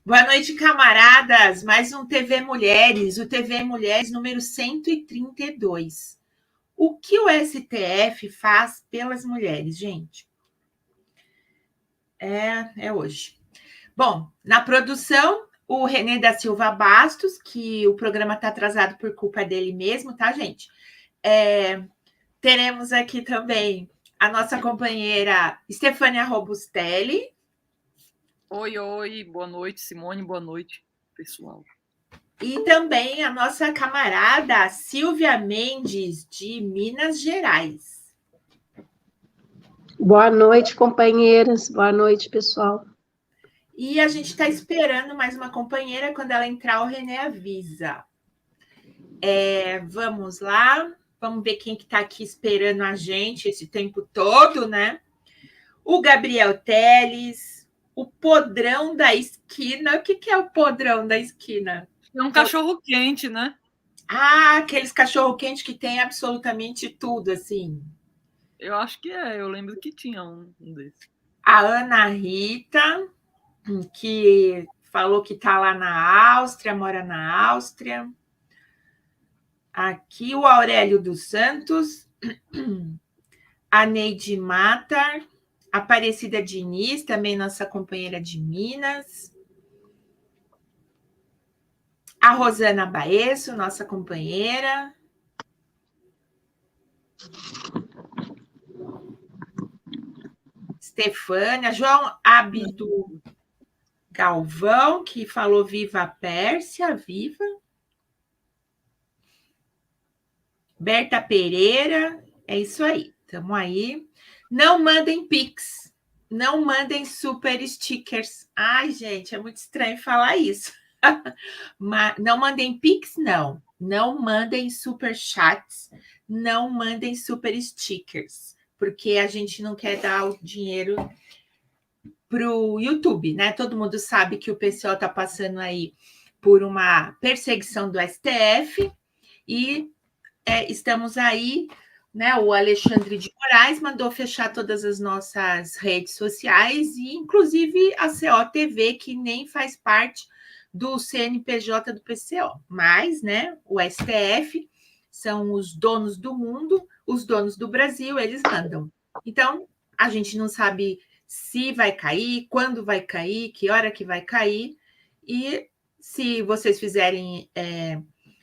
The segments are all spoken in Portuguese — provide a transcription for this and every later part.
Boa noite, camaradas. Mais um TV Mulheres, o TV Mulheres número 132. O que o STF faz pelas mulheres, gente? É hoje. Bom, na produção, o René da Silva Bastos, que o programa está atrasado por culpa dele mesmo, tá, gente? Teremos aqui também a nossa companheira Stefânia Robustelli. Oi, boa noite, Simone, boa noite, pessoal. E também a nossa camarada Silvia Mendes, de Minas Gerais. Boa noite, companheiras, boa noite, pessoal. E a gente está esperando mais uma companheira, quando ela entrar, o René avisa. Vamos lá, vamos ver quem que está aqui esperando a gente esse tempo todo, né? O Gabriel Teles, o Podrão da Esquina. O que é o Podrão da Esquina? É um cachorro quente, né? Aqueles cachorro quente que tem absolutamente tudo, assim. Eu acho que eu lembro que tinha um desses. A Ana Rita, que falou que está lá na Áustria, mora na Áustria. Aqui o Aurélio dos Santos, a Neide Matar, Aparecida Diniz, também nossa companheira de Minas. A Rosana Baesso, nossa companheira. Stefânia, João Abdo Galvão, que falou viva a Pérsia, viva. Berta Pereira, é isso aí, estamos aí. Não mandem Pix, não mandem super stickers. Ai, gente, é muito estranho falar isso. Não mandem Pix, não. Não mandem super chats, não mandem super stickers, porque a gente não quer dar o dinheiro para o YouTube, né? Todo mundo sabe que o PCO está passando aí por uma perseguição do STF e estamos aí, né? O Alexandre de Moraes mandou fechar todas as nossas redes sociais e, inclusive, a COTV, que nem faz parte do CNPJ do PCO. Mas, né? O STF são os donos do mundo, os donos do Brasil, eles mandam. Então, a gente não sabe se vai cair, quando vai cair, que hora que vai cair. E se vocês fizerem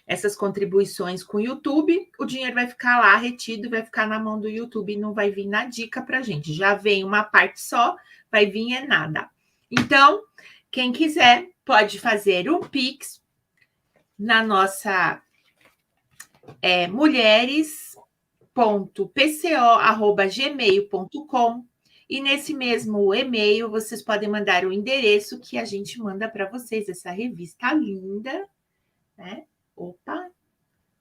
essas contribuições com o YouTube, o dinheiro vai ficar lá retido, vai ficar na mão do YouTube e não vai vir na dica para a gente. Já vem uma parte só, vai vir nada. Então, quem quiser pode fazer um Pix na nossa mulheres.pco@gmail.com e nesse mesmo e-mail vocês podem mandar o endereço que a gente manda para vocês, essa revista linda, né? Opa,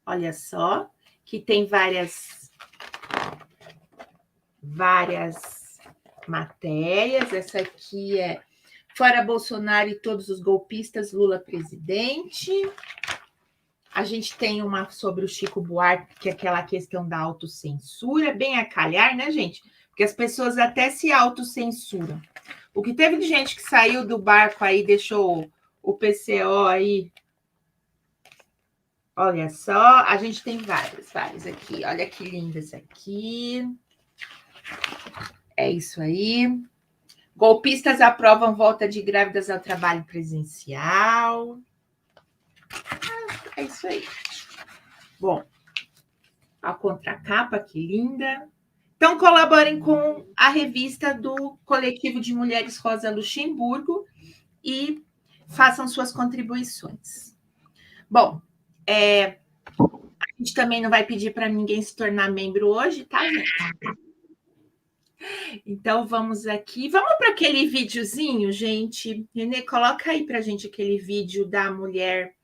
olha só, que tem várias matérias. Essa aqui é Fora Bolsonaro e todos os golpistas, Lula presidente. A gente tem uma sobre o Chico Buarque, que é aquela questão da autocensura, bem a calhar, né, gente? Porque as pessoas até se autocensuram. O que teve de gente que saiu do barco aí, deixou o PCO aí. Olha só, a gente tem várias aqui. Olha que linda essa aqui. É isso aí. Golpistas aprovam volta de grávidas ao trabalho presencial. É isso aí. Bom, a contracapa, que linda. Então, colaborem com a revista do Coletivo de Mulheres Rosa Luxemburgo e façam suas contribuições. Bom, a gente também não vai pedir para ninguém se tornar membro hoje, tá, gente? Então, vamos aqui. Vamos para aquele videozinho, gente. Renê, coloca aí para a gente aquele vídeo da mulher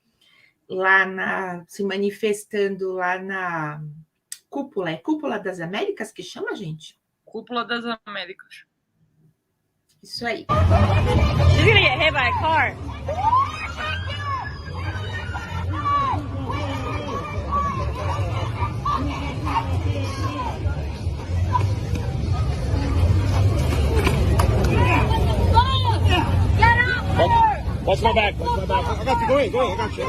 lá se manifestando lá na cúpula. É Cúpula das Américas que chama, gente? Cúpula das Américas. Isso aí. She's gonna get hit by a car. Watch my back. Watch my back. I got you. Go in. Go in. I got you.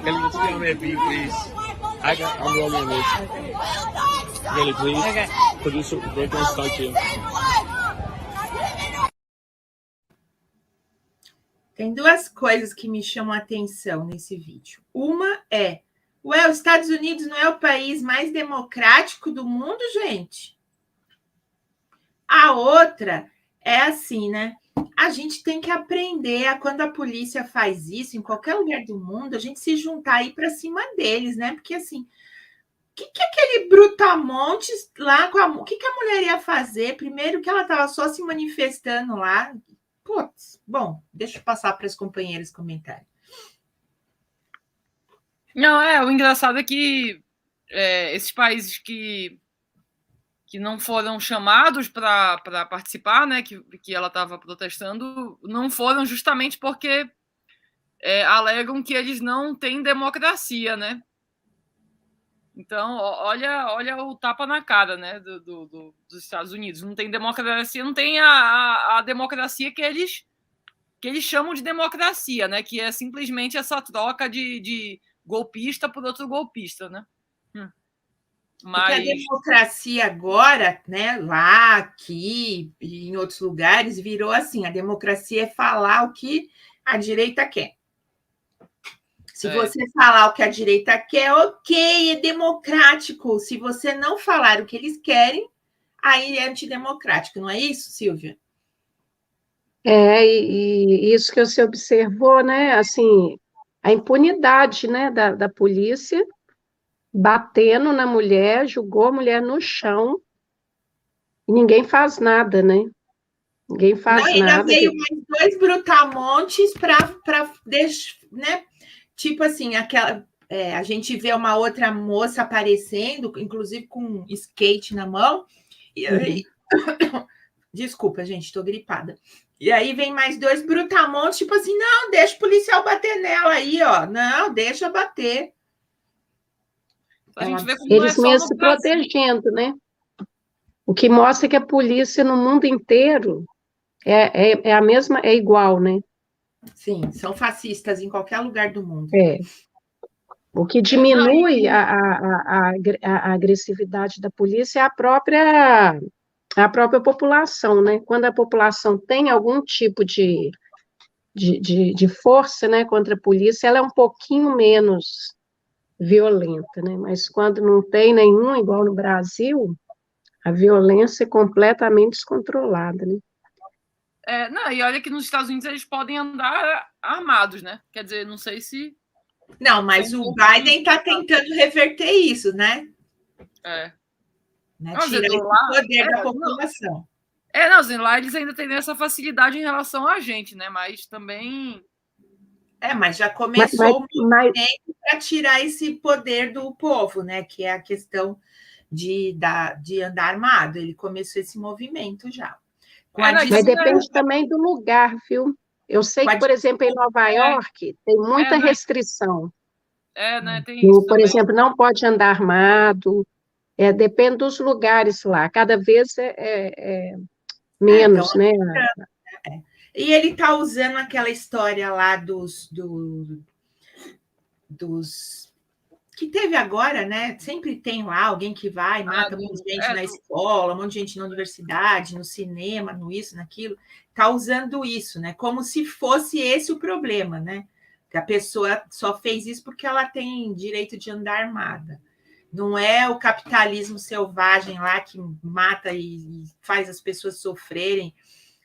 Kelly, let's get on that beat, please. I'm rolling this. Kelly, please. Okay. Producer, they're going to start you. Tem duas coisas que me chamam a atenção nesse vídeo. Uma é, os Estados Unidos não é o país mais democrático do mundo, gente? A outra é assim, né? A gente tem que aprender a, quando a polícia faz isso, em qualquer lugar do mundo, a gente se juntar aí para cima deles, né? Porque, assim, o que aquele brutamontes lá, o que a mulher ia fazer? Primeiro que ela estava só se manifestando lá. Putz, bom, deixa eu passar para as companheiras comentarem. Não, o engraçado é que esses países que não foram chamados para participar, né, que ela estava protestando, não foram justamente porque alegam que eles não têm democracia, Então, olha o tapa na cara, dos Estados Unidos. Não tem democracia, não tem a democracia que eles chamam de democracia, que é simplesmente essa troca de golpista por outro golpista, Mas... Porque a democracia agora, lá, aqui e em outros lugares, virou assim: a democracia é falar o que a direita quer. Se você falar o que a direita quer, ok, é democrático. Se você não falar o que eles querem, aí é antidemocrático, não é isso, Silvia? E isso que você observou, assim, a impunidade, da polícia batendo na mulher, jogou a mulher no chão e ninguém faz nada, Ninguém faz nada. Ainda veio mais 2 brutamontes para tipo assim, a gente vê uma outra moça aparecendo, inclusive com um skate na mão, e aí... Desculpa, gente, estou gripada. E aí vem mais 2 brutamontes, tipo assim, não, deixa o policial bater nela aí, ó. Não, deixa bater. A gente vê como eles mesmos se protegendo, O que mostra que a polícia no mundo inteiro é a mesma, é igual, Sim, são fascistas em qualquer lugar do mundo. O que diminui a agressividade da polícia é a própria população, Quando a população tem algum tipo de força, contra a polícia, ela é um pouquinho menos violenta, Mas quando não tem nenhum, igual no Brasil, a violência é completamente descontrolada, e olha que nos Estados Unidos eles podem andar armados, Quer dizer, não sei se... Não, mas o Biden está tentando reverter isso, Tirar esse poder da população. Lá eles ainda têm essa facilidade em relação a gente, Mas também... mas já começou o movimento para tirar esse poder do povo, Que é a questão de andar armado. Ele começou esse movimento já. Mas depende também do lugar, viu? Eu sei que, por exemplo, em Nova York tem muita restrição. Tem isso por exemplo, não pode andar armado. Depende dos lugares lá. Cada vez é menos, E ele está usando aquela história lá dos que teve agora, Sempre tem lá alguém que vai, mata um monte de gente na escola, um monte de gente na universidade, no cinema, no isso, naquilo. Está usando isso, Como se fosse esse o problema, Que a pessoa só fez isso porque ela tem direito de andar armada. Não é o capitalismo selvagem lá que mata e faz as pessoas sofrerem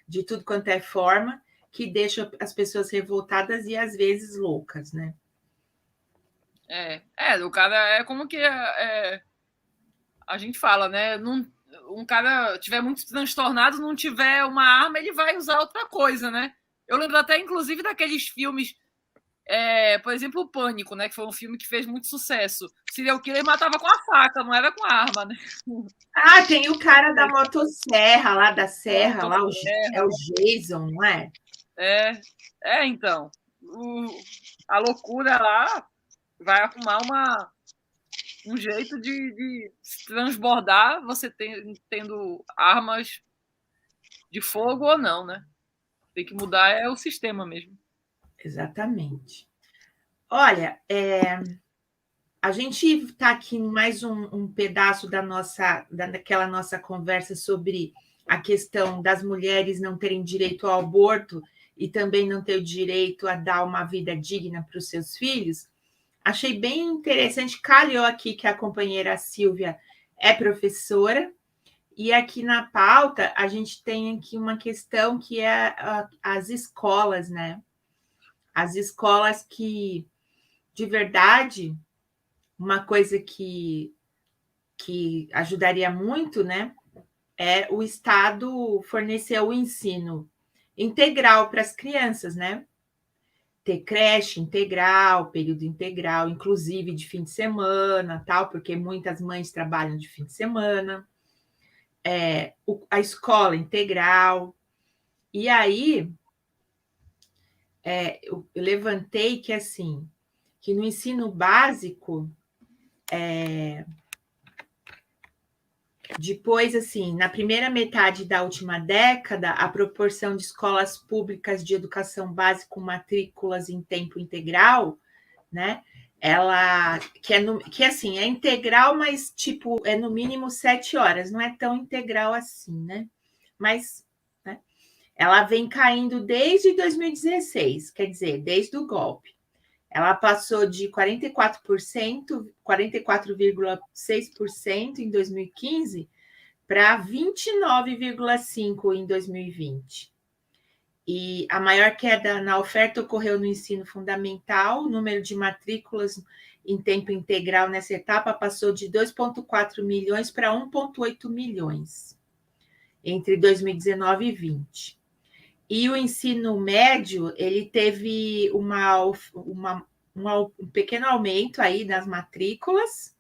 de tudo quanto é forma. que deixa as pessoas revoltadas e às vezes loucas, né? O cara é como que a gente fala, né? Um cara tiver muito transtornado, não tiver uma arma, ele vai usar outra coisa, né? Eu lembro até, inclusive, daqueles filmes, por exemplo, o Pânico, né? Que foi um filme que fez muito sucesso. O serial killer matava com a faca, não era com a arma, né? Ah, tem o cara da motosserra, lá da serra, lá, é o Jason, não é? Então. A loucura lá vai arrumar um jeito de se transbordar, você tendo armas de fogo ou não, né? Tem que mudar o sistema mesmo. Exatamente. Olha, a gente está aqui em mais um pedaço daquela nossa conversa sobre a questão das mulheres não terem direito ao aborto e também não ter o direito a dar uma vida digna para os seus filhos. Achei bem interessante, calhou aqui que a companheira Silvia é professora, e aqui na pauta a gente tem aqui uma questão que é as escolas, né? As escolas que, de verdade, uma coisa que ajudaria muito, né? É o Estado fornecer o ensino integral para as crianças, né? Ter creche integral, período integral, inclusive de fim de semana, tal, porque muitas mães trabalham de fim de semana, a escola integral. E aí, eu levantei que, assim, que no ensino básico, depois, assim, na primeira metade da última década, a proporção de escolas públicas de educação básica com matrículas em tempo integral, né? Ela que assim, é integral, mas tipo, é no mínimo 7 horas, não é tão integral assim, né? Mas né? Ela vem caindo desde 2016, quer dizer, desde o golpe. Ela passou de 44,6% em 2015 para 29,5% em 2020. E a maior queda na oferta ocorreu no ensino fundamental, o número de matrículas em tempo integral nessa etapa passou de 2,4 milhões para 1,8 milhões entre 2019 e 2020. E o ensino médio, ele teve um pequeno aumento aí nas matrículas,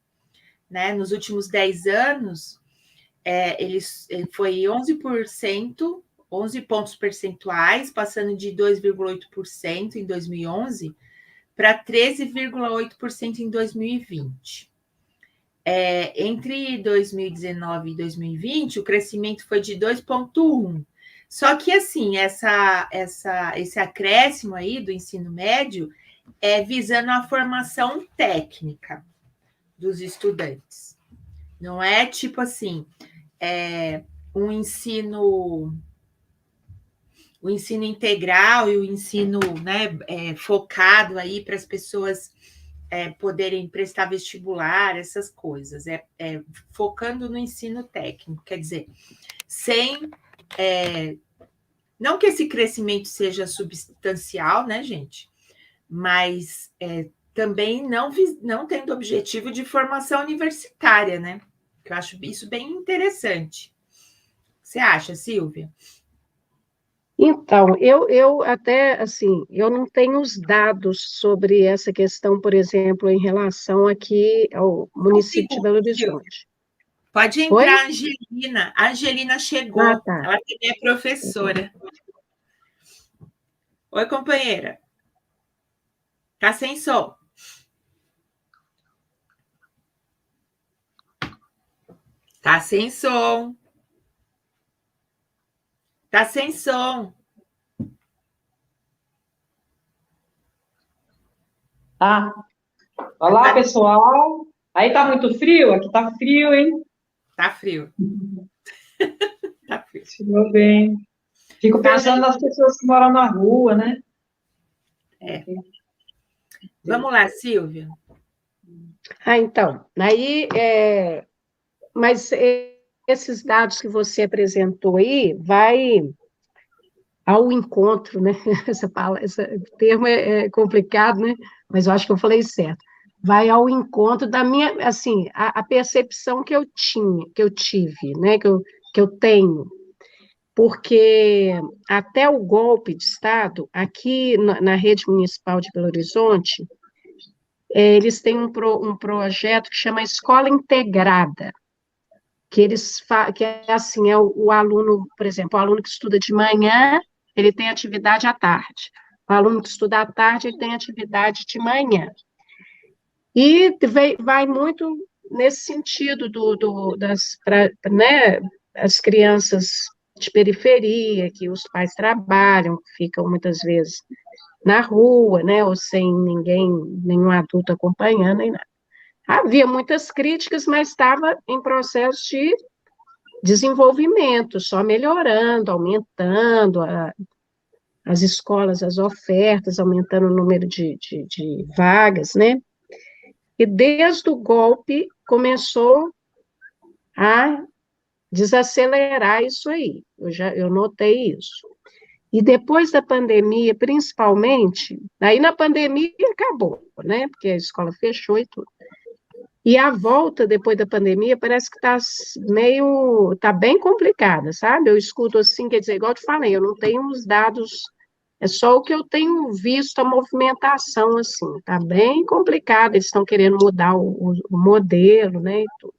né? Nos últimos 10 anos, ele foi 11%, 11 pontos percentuais, passando de 2,8% em 2011 para 13,8% em 2020. Entre 2019 e 2020, o crescimento foi de 2,1%. Só que, assim, esse acréscimo aí do ensino médio é visando a formação técnica dos estudantes. Não é tipo assim, um ensino integral e o ensino, né, focado aí para as pessoas poderem prestar vestibular, essas coisas. Focando no ensino técnico, quer dizer, sem... não que esse crescimento seja substancial, né, gente? Mas também não tendo objetivo de formação universitária, né? Eu acho isso bem interessante. Você acha, Silvia? Então, eu até, assim, eu não tenho os dados sobre essa questão, por exemplo, em relação aqui ao município de Belo Horizonte. Pode entrar, Angelina. A Angelina chegou. Ah, tá. Ela também é professora. Oi, companheira. Tá sem som. Tá sem som. Tá sem som. Tá. Olá, pessoal. Aí tá muito frio? Aqui tá frio, hein? Tá frio. Tá frio. Chegou bem. Fico pensando nas pessoas que moram na rua, né? Vamos lá, Silvia. Então, aí, mas esses dados que você apresentou aí, ao encontro, né? Esse termo é complicado, né? Mas eu acho que eu falei certo. Vai ao encontro da minha, assim, a percepção que eu tinha, que eu tive, né? Que eu tenho. Porque até o golpe de Estado, aqui na rede municipal de Belo Horizonte, eles têm um projeto que chama Escola Integrada, que é assim, o aluno, por exemplo, o aluno que estuda de manhã, ele tem atividade à tarde. O aluno que estuda à tarde, ele tem atividade de manhã. E vai muito nesse sentido né, as crianças de periferia, que os pais trabalham, ficam muitas vezes na rua, né, ou sem ninguém, nenhum adulto acompanhando, nem nada. Havia muitas críticas, mas estava em processo de desenvolvimento, só melhorando, aumentando as escolas, as ofertas, aumentando o número de vagas, né? E desde o golpe começou a desacelerar isso aí. Eu notei isso. E depois da pandemia, principalmente, aí na pandemia acabou, né? Porque a escola fechou e tudo. E a volta depois da pandemia parece que tá bem complicada, sabe? Eu escuto assim, quer dizer, igual eu te falei, eu não tenho os dados, é só o que eu tenho visto, a movimentação, assim, tá bem complicado, eles estão querendo mudar o modelo, né, e tudo.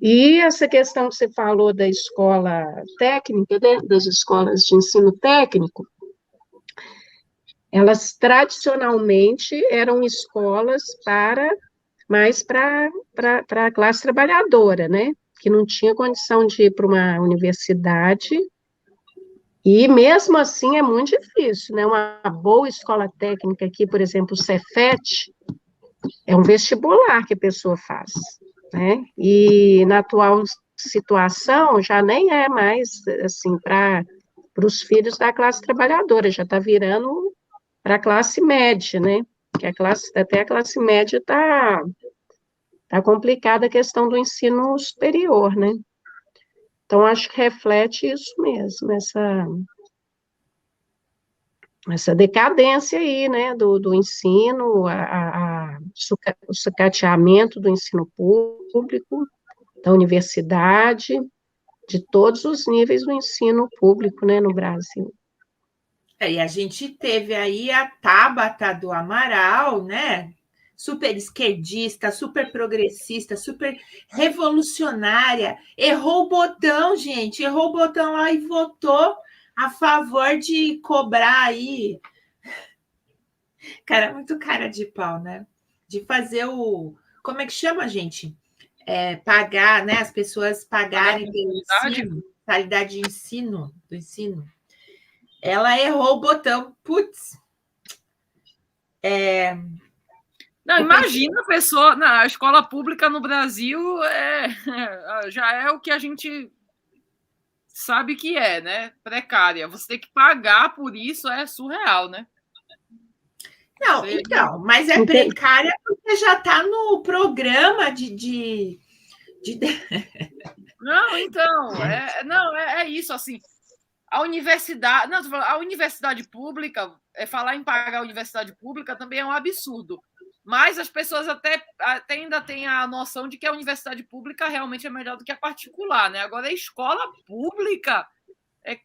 E essa questão que você falou da escola técnica, né, das escolas de ensino técnico, elas tradicionalmente eram escolas mais para a classe trabalhadora, né? Que não tinha condição de ir para uma universidade, e mesmo assim é muito difícil, né? Uma boa escola técnica aqui, por exemplo, o Cefet, é um vestibular que a pessoa faz, né? E na atual situação já nem é mais assim para os filhos da classe trabalhadora, já está virando para a classe média, né? Que até a classe média está complicada a questão do ensino superior, né? Então, acho que reflete isso mesmo, essa decadência aí, né, do ensino, o sucateamento do ensino público, da universidade, de todos os níveis do ensino público, né, no Brasil. E a gente teve aí a Tabata do Amaral, né? Super esquerdista, super progressista, super revolucionária. Errou o botão, gente. Errou o botão lá e votou a favor de cobrar aí. Cara, muito cara de pau, né? De fazer o. Como é que chama, gente? Pagar, né? As pessoas pagarem pelo ensino, qualidade de ensino, do ensino. Ela errou o botão. Putz. Não, imagina a pessoa. A escola pública no Brasil já é o que a gente sabe que é, né? Precária. Você ter que pagar por isso é surreal, né? Não, então, mas é precária porque já está no programa de... Não, então, é isso, assim. A universidade pública, falar em pagar a universidade pública também é um absurdo. Mas as pessoas até ainda têm a noção de que a universidade pública realmente é melhor do que a particular, né? Agora, a escola pública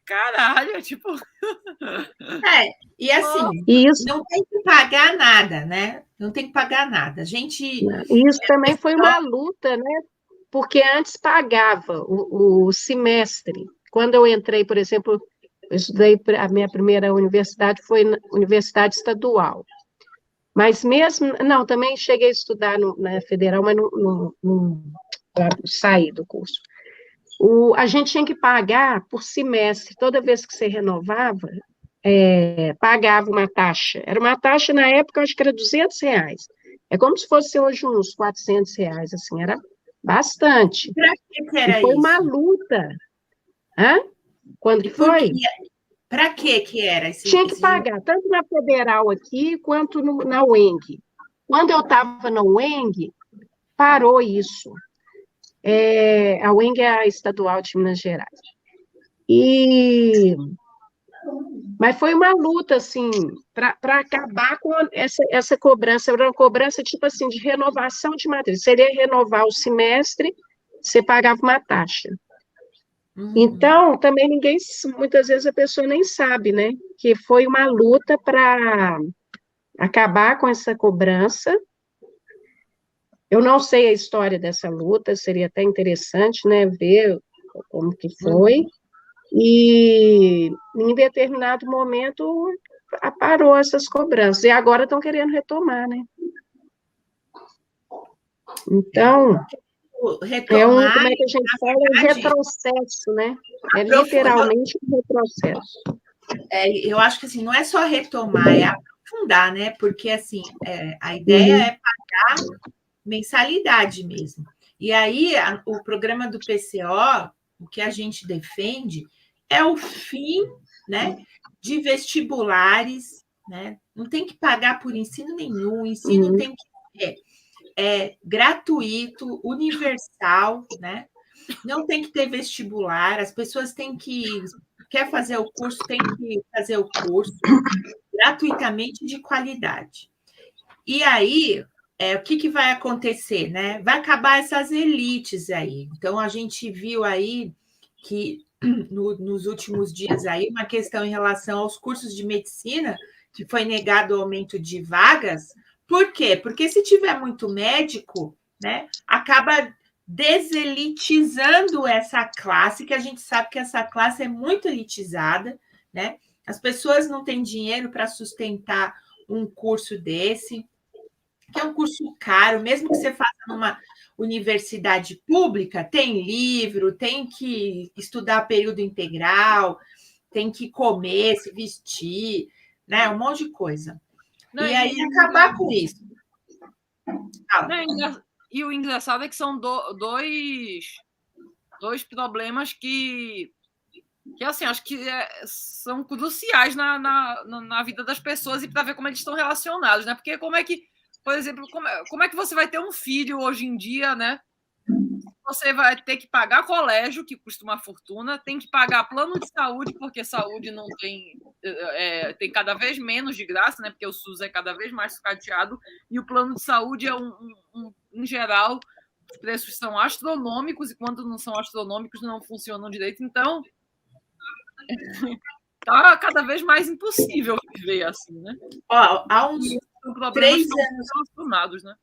caralho, tipo... E assim, não tem que pagar nada, né? Não tem que pagar nada. Isso também foi uma luta, né? Porque antes pagava o semestre. Quando eu entrei, por exemplo, eu estudei, a minha primeira universidade foi na Universidade Estadual. Mas mesmo... Não, também cheguei a estudar na Federal, mas não saí do curso. A gente tinha que pagar por semestre. Toda vez que você renovava, pagava uma taxa. Era uma taxa, na época, acho que era R$200. É como se fosse hoje uns R$400, assim, era bastante. Para que era foi isso? Uma luta. Hã? Quando que foi? Para que era esse? Tinha que pagar, tanto na Federal aqui, quanto na UENG. Quando eu estava na UENG, parou isso. A UENG é a Estadual de Minas Gerais. E Mas foi uma luta, assim, para acabar com essa cobrança. Era uma cobrança, tipo assim, de renovação de matrícula. Seria renovar o semestre, você pagava uma taxa. Então, também muitas vezes a pessoa nem sabe, né? Que foi uma luta para acabar com essa cobrança. Eu não sei a história dessa luta, seria até interessante, né, ver como que foi. E em determinado momento parou essas cobranças. E agora estão querendo retomar, né? Então, Retomar, como é que a gente fala? Um retrocesso, né? É literalmente um retrocesso. Eu acho que assim, não é só retomar, é aprofundar, né? Porque assim, a ideia é pagar mensalidade mesmo. E aí, o programa do PCO, o que a gente defende é o fim, né, de vestibulares, né? Não tem que pagar por ensino nenhum, o ensino tem que ser gratuito, universal, né? Não tem que ter vestibular, as pessoas têm que quer fazer o curso, tem que fazer o curso gratuitamente de qualidade. E aí, o que vai acontecer, né? Vai acabar essas elites aí. Então, a gente viu aí que nos últimos dias aí uma questão em relação aos cursos de medicina, que foi negado o aumento de vagas. Por quê? Porque se tiver muito médico, né, acaba deselitizando essa classe, que a gente sabe que essa classe é muito elitizada, né? As pessoas não têm dinheiro para sustentar um curso desse, que é um curso caro, mesmo que você faça numa universidade pública, tem livro, tem que estudar período integral, tem que comer, se vestir, né? Um monte de coisa. Não, e aí acabar com isso. E o engraçado é que são dois problemas que assim, acho que são cruciais na vida das pessoas e para ver como eles estão relacionados, né? Porque como é que, por exemplo, como é que você vai ter um filho hoje em dia, né? Você vai ter que pagar colégio, que custa uma fortuna, tem que pagar plano de saúde, porque saúde não tem cada vez menos de graça, né? Porque o SUS é cada vez mais sucateado, e o plano de saúde em geral, os preços são astronômicos, e quando não são astronômicos, não funcionam direito. Então, tá cada vez mais impossível viver assim, né? Há uns 3 anos relacionados, né?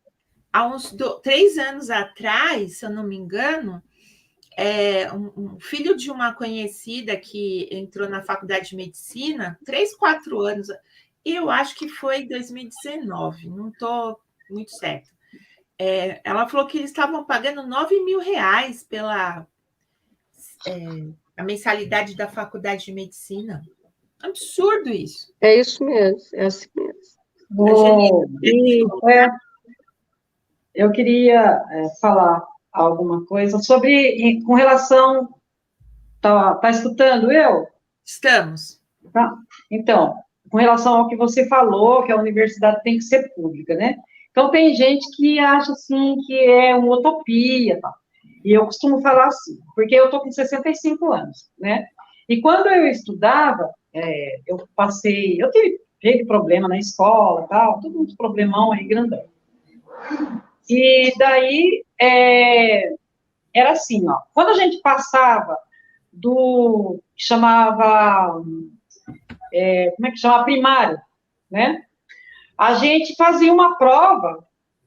Há uns 3 anos atrás, se eu não me engano, um filho de uma conhecida que entrou na faculdade de medicina, 3, 4 anos, eu acho que foi em 2019, não estou muito certa. Ela falou que eles estavam pagando R$9.000 pela a mensalidade da faculdade de medicina. Absurdo isso. É isso mesmo, é assim mesmo. Eu queria falar alguma coisa sobre, com relação... Tá escutando eu? Estamos. Tá. Então, com relação ao que você falou, que a universidade tem que ser pública, né? Então, tem gente que acha, assim, que é uma utopia, tá? E eu costumo falar assim, porque eu tô com 65 anos, né? E quando eu estudava, eu tive problema na escola, tal, todo um problemão aí grandão. E daí, era assim, ó, quando a gente passava que chamava, como é que chama? Primário, né? A gente fazia uma prova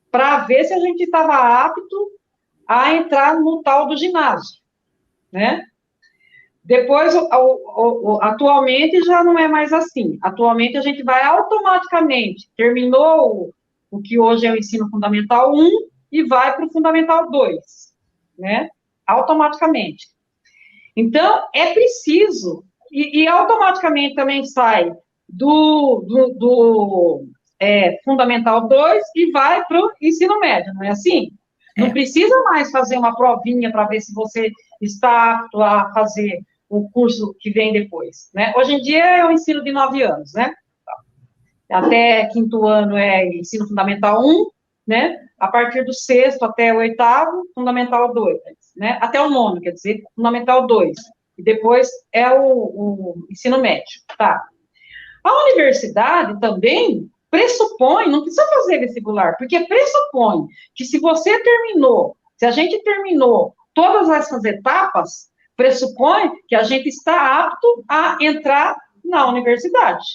para ver se a gente estava apto a entrar no tal do ginásio, né? Depois, atualmente já não é mais assim. Atualmente a gente vai automaticamente, terminou o que hoje é o ensino fundamental 1 e vai para o fundamental 2, né? Automaticamente. Então, é preciso, e automaticamente também sai do Fundamental 2 e vai para o ensino médio, não é assim? Não precisa mais fazer uma provinha para ver se você está apto a fazer o curso que vem depois, né? Hoje em dia é o ensino de 9 anos, né? Até 5º ano é ensino fundamental 1, né? A partir do 6º até o 8º, fundamental 2, né? Até o 9º, quer dizer, fundamental 2. e depois é o ensino médio, tá? A universidade também pressupõe, não precisa fazer vestibular, porque pressupõe que se você terminou, se a gente terminou todas essas etapas, pressupõe que a gente está apto a entrar na universidade.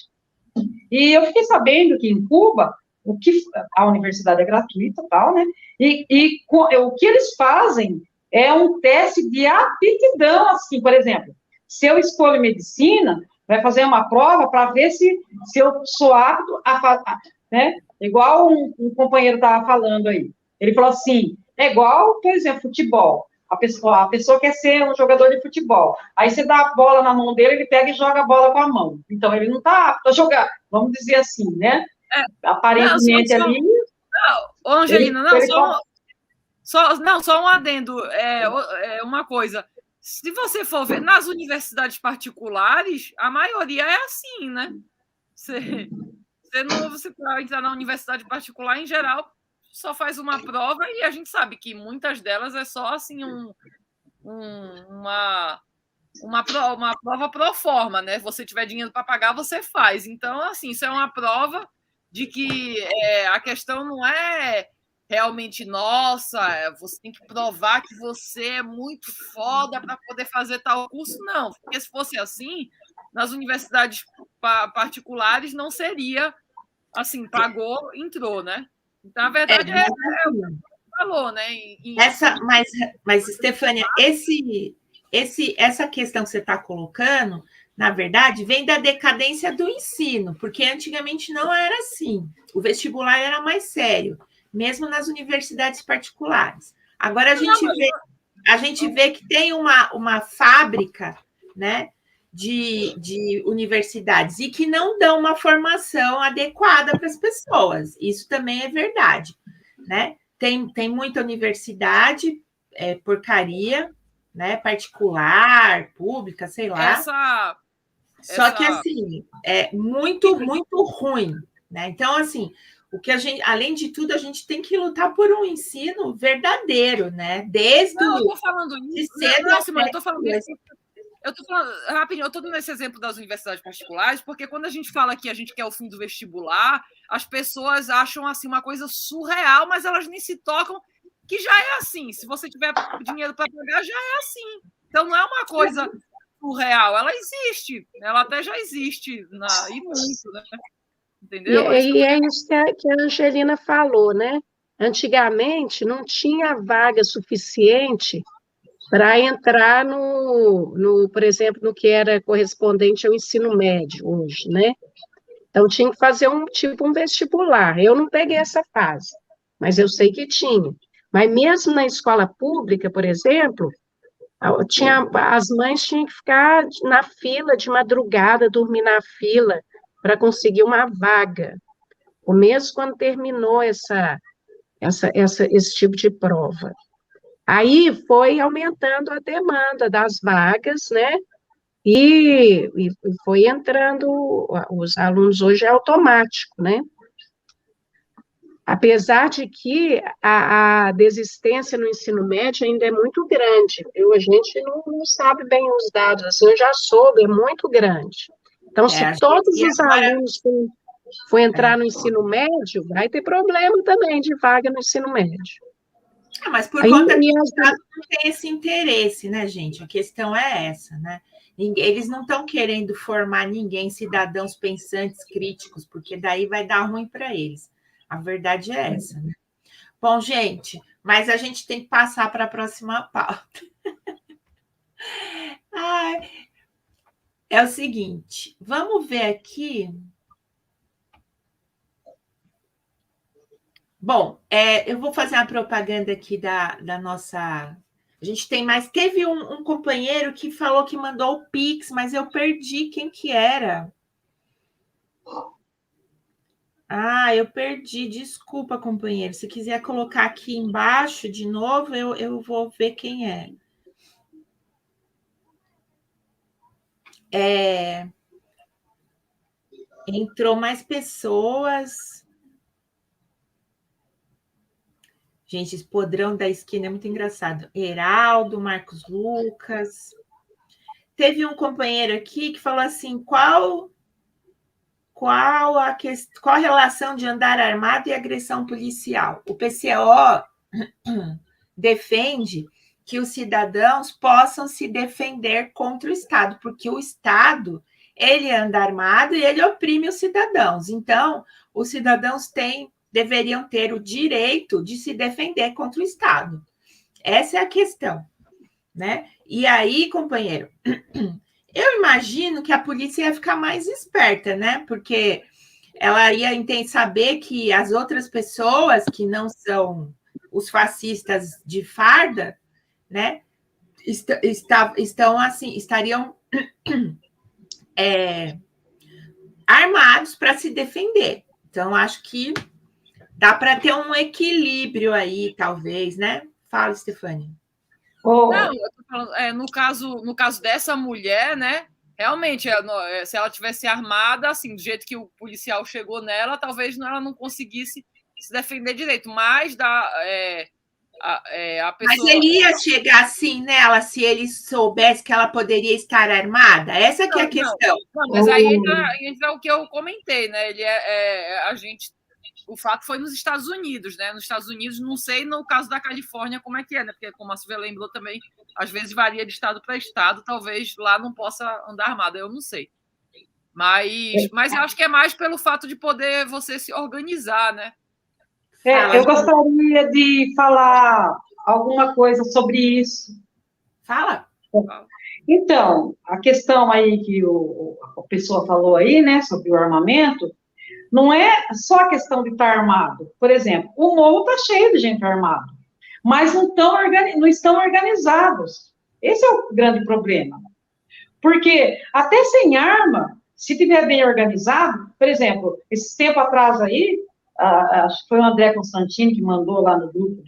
E eu fiquei sabendo que em Cuba, a universidade é gratuita, tal, né? O que eles fazem é um teste de aptidão, assim, por exemplo, se eu escolho medicina, vai fazer uma prova para ver se eu sou apto né? Igual um companheiro estava falando aí. Ele falou assim, é igual, por exemplo, futebol. A pessoa quer ser um jogador de futebol. Aí você dá a bola na mão dele, ele pega e joga a bola com a mão. Então, ele não está apto a jogar, vamos dizer assim, né? Aparentemente não, ali... Não, Angelina, só um adendo. Uma coisa. Se você for ver, nas universidades particulares, a maioria é assim, né? Você para entrar na universidade particular, em geral, só faz uma prova e a gente sabe que muitas delas é só assim uma prova pro forma, né? Você tiver dinheiro para pagar, você faz. Então, assim, isso é uma prova de que a questão não é realmente nossa, você tem que provar que você é muito foda para poder fazer tal curso, não. Porque se fosse assim, nas universidades particulares não seria assim, pagou, entrou, né? Então, a verdade é o que você falou, né? Mas, Stefânia, essa questão que você está colocando, na verdade, vem da decadência do ensino, porque antigamente não era assim. O vestibular era mais sério, mesmo nas universidades particulares. Agora a gente vê que tem uma fábrica, né, de universidades e que não dão uma formação adequada para as pessoas. Isso também é verdade, né? Tem muita universidade porcaria, né? Particular, pública, sei lá. Só que assim é muito ruim, né? Então assim, o que a gente, além de tudo, a gente tem que lutar por um ensino verdadeiro, né? Desde eu tô falando isso. Não, Simone, eu tô falando isso. Eu tô falando rapidinho, eu tô dando esse exemplo das universidades particulares, porque quando a gente fala que a gente quer o fim do vestibular, as pessoas acham assim uma coisa surreal, mas elas nem se tocam que já é assim. Se você tiver dinheiro para pagar, já é assim. Então não é uma coisa surreal, ela existe, ela até já existe e muito, né? Entendeu? E é isso que a Angelina falou, né? Antigamente não tinha vaga suficiente para entrar por exemplo, no que era correspondente ao ensino médio hoje, né? Então tinha que fazer um vestibular. Eu não peguei essa fase, mas eu sei que tinha. Mas mesmo na escola pública, por exemplo, as mães tinham que ficar na fila de madrugada, dormir na fila para conseguir uma vaga. O mesmo quando terminou esse tipo de prova. Aí foi aumentando a demanda das vagas, né? E foi entrando, os alunos hoje é automático, né? Apesar de que a desistência no ensino médio ainda é muito grande, viu? A gente não sabe bem os dados, assim, eu já soube, é muito grande. Então, se todos os alunos for entrar no ensino médio, vai ter problema também de vaga no ensino médio. Mas por conta que o Estado não tem esse interesse, né, gente? A questão é essa, né? Eles não estão querendo formar ninguém, cidadãos pensantes, críticos, porque daí vai dar ruim para eles. A verdade é essa, né? Bom, gente, mas a gente tem que passar para a próxima pauta. É o seguinte, vamos ver aqui. Bom, eu vou fazer uma propaganda aqui da nossa... A gente tem mais... Teve um companheiro que falou que mandou o Pix, mas eu perdi quem que era. Eu perdi. Desculpa, companheiro. Se quiser colocar aqui embaixo de novo, eu vou ver quem é. Entrou mais pessoas... Gente, esse podrão da esquina é muito engraçado. Heraldo, Marcos Lucas. teve um companheiro aqui que falou assim, qual a relação de andar armado e agressão policial? O PCO defende que os cidadãos possam se defender contra o Estado, porque o Estado, ele anda armado e ele oprime os cidadãos. Então, os cidadãos deveriam ter o direito de se defender contra o Estado. Essa é a questão, né? E aí, companheiro, eu imagino que a polícia ia ficar mais esperta, né? Porque ela ia saber que as outras pessoas que não são os fascistas de farda, né? Estão assim, estariam armados para se defender. Então, acho que dá para ter um equilíbrio aí, talvez, né? Fala, Stefânia. Não, eu tô falando, no caso dessa mulher, né? Realmente, se ela tivesse armada, assim, do jeito que o policial chegou nela, talvez ela não conseguisse se defender direito. Mas a pessoa... Mas ele ia chegar assim nela se ele soubesse que ela poderia estar armada? Essa que é a questão. Não, mas aí entra o que eu comentei, né? O fato foi nos Estados Unidos, né? Nos Estados Unidos, não sei no caso da Califórnia como é que é, né? Porque, como a Silvia lembrou também, às vezes varia de estado para estado, talvez lá não possa andar armada, eu não sei. Mas eu acho que é mais pelo fato de poder você se organizar, né? Eu gostaria de falar alguma coisa sobre isso. Fala. Então, a questão aí que a pessoa falou aí, né, sobre o armamento, não é só a questão de estar armado. Por exemplo, o morro está cheio de gente armada, mas não estão organizados. Esse é o grande problema. Porque até sem arma, se tiver bem organizado, por exemplo, esse tempo atrás aí, acho que foi o André Constantino que mandou lá no grupo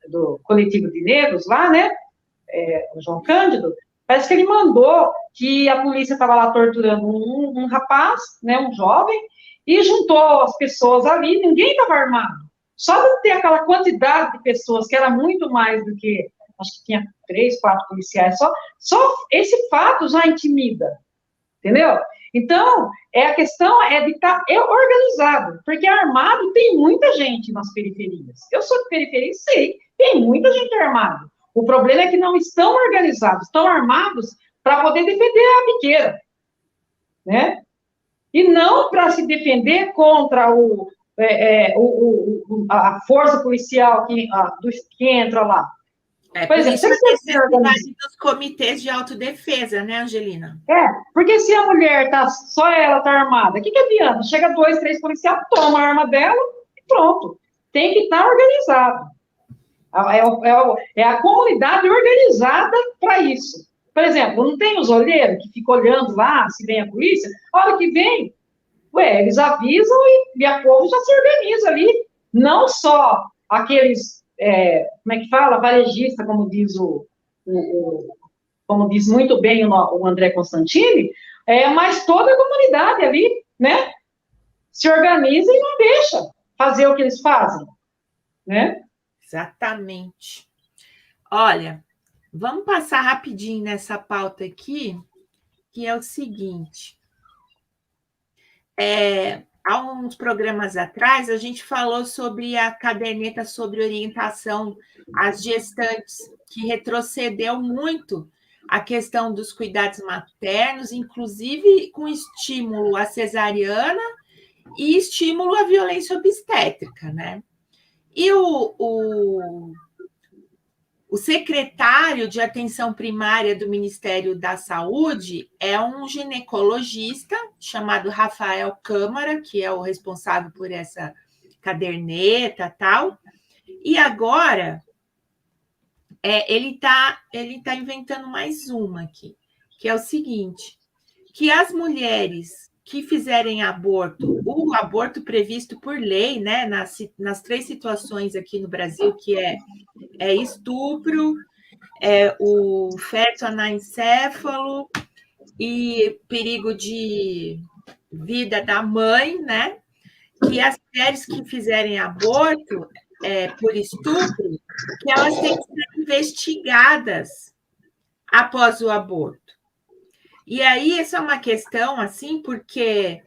do Coletivo de Negros, lá, né, o João Cândido, parece que ele mandou que a polícia estava lá torturando um rapaz, né, um jovem, e juntou as pessoas ali, ninguém estava armado. Só de ter aquela quantidade de pessoas, que era muito mais do que, acho que tinha 3, 4 policiais, só esse fato já intimida, entendeu? Então, a questão é de estar organizado, porque armado tem muita gente nas periferias. Eu sou de periferia e sei, tem muita gente armada. O problema é que não estão organizados, estão armados para poder defender a biqueira, né? E não para se defender contra a força policial que entra lá. Por exemplo, você dos comitês de autodefesa, né, Angelina? Porque se a mulher só ela tá armada, o que adianta? Chega 2, 3 policiais, toma a arma dela e pronto. Tem que estar organizado. É a comunidade organizada para isso. Por exemplo, não tem os olheiros que ficam olhando lá, se vem a polícia, a hora que vem, eles avisam e a povo já se organiza ali. Não só aqueles, como é que fala, varejista, como diz como diz muito bem o André Constantini, mas toda a comunidade ali, né, se organiza e não deixa fazer o que eles fazem, né? Exatamente. Olha, vamos passar rapidinho nessa pauta aqui, que é o seguinte. Há uns programas atrás, a gente falou sobre a caderneta sobre orientação às gestantes, que retrocedeu muito a questão dos cuidados maternos, inclusive com estímulo à cesariana e estímulo à violência obstétrica, né? E o secretário de atenção primária do Ministério da Saúde é um ginecologista chamado Rafael Câmara, que é o responsável por essa caderneta e tal. E agora ele tá inventando mais uma aqui, que é o seguinte, que as mulheres que fizerem aborto, o aborto previsto por lei, né, nas 3 situações aqui no Brasil, que é estupro, o feto anencefalo e perigo de vida da mãe, né? Que as mulheres que fizerem aborto por estupro, que elas têm que ser investigadas após o aborto. E aí, essa é uma questão, assim, porque,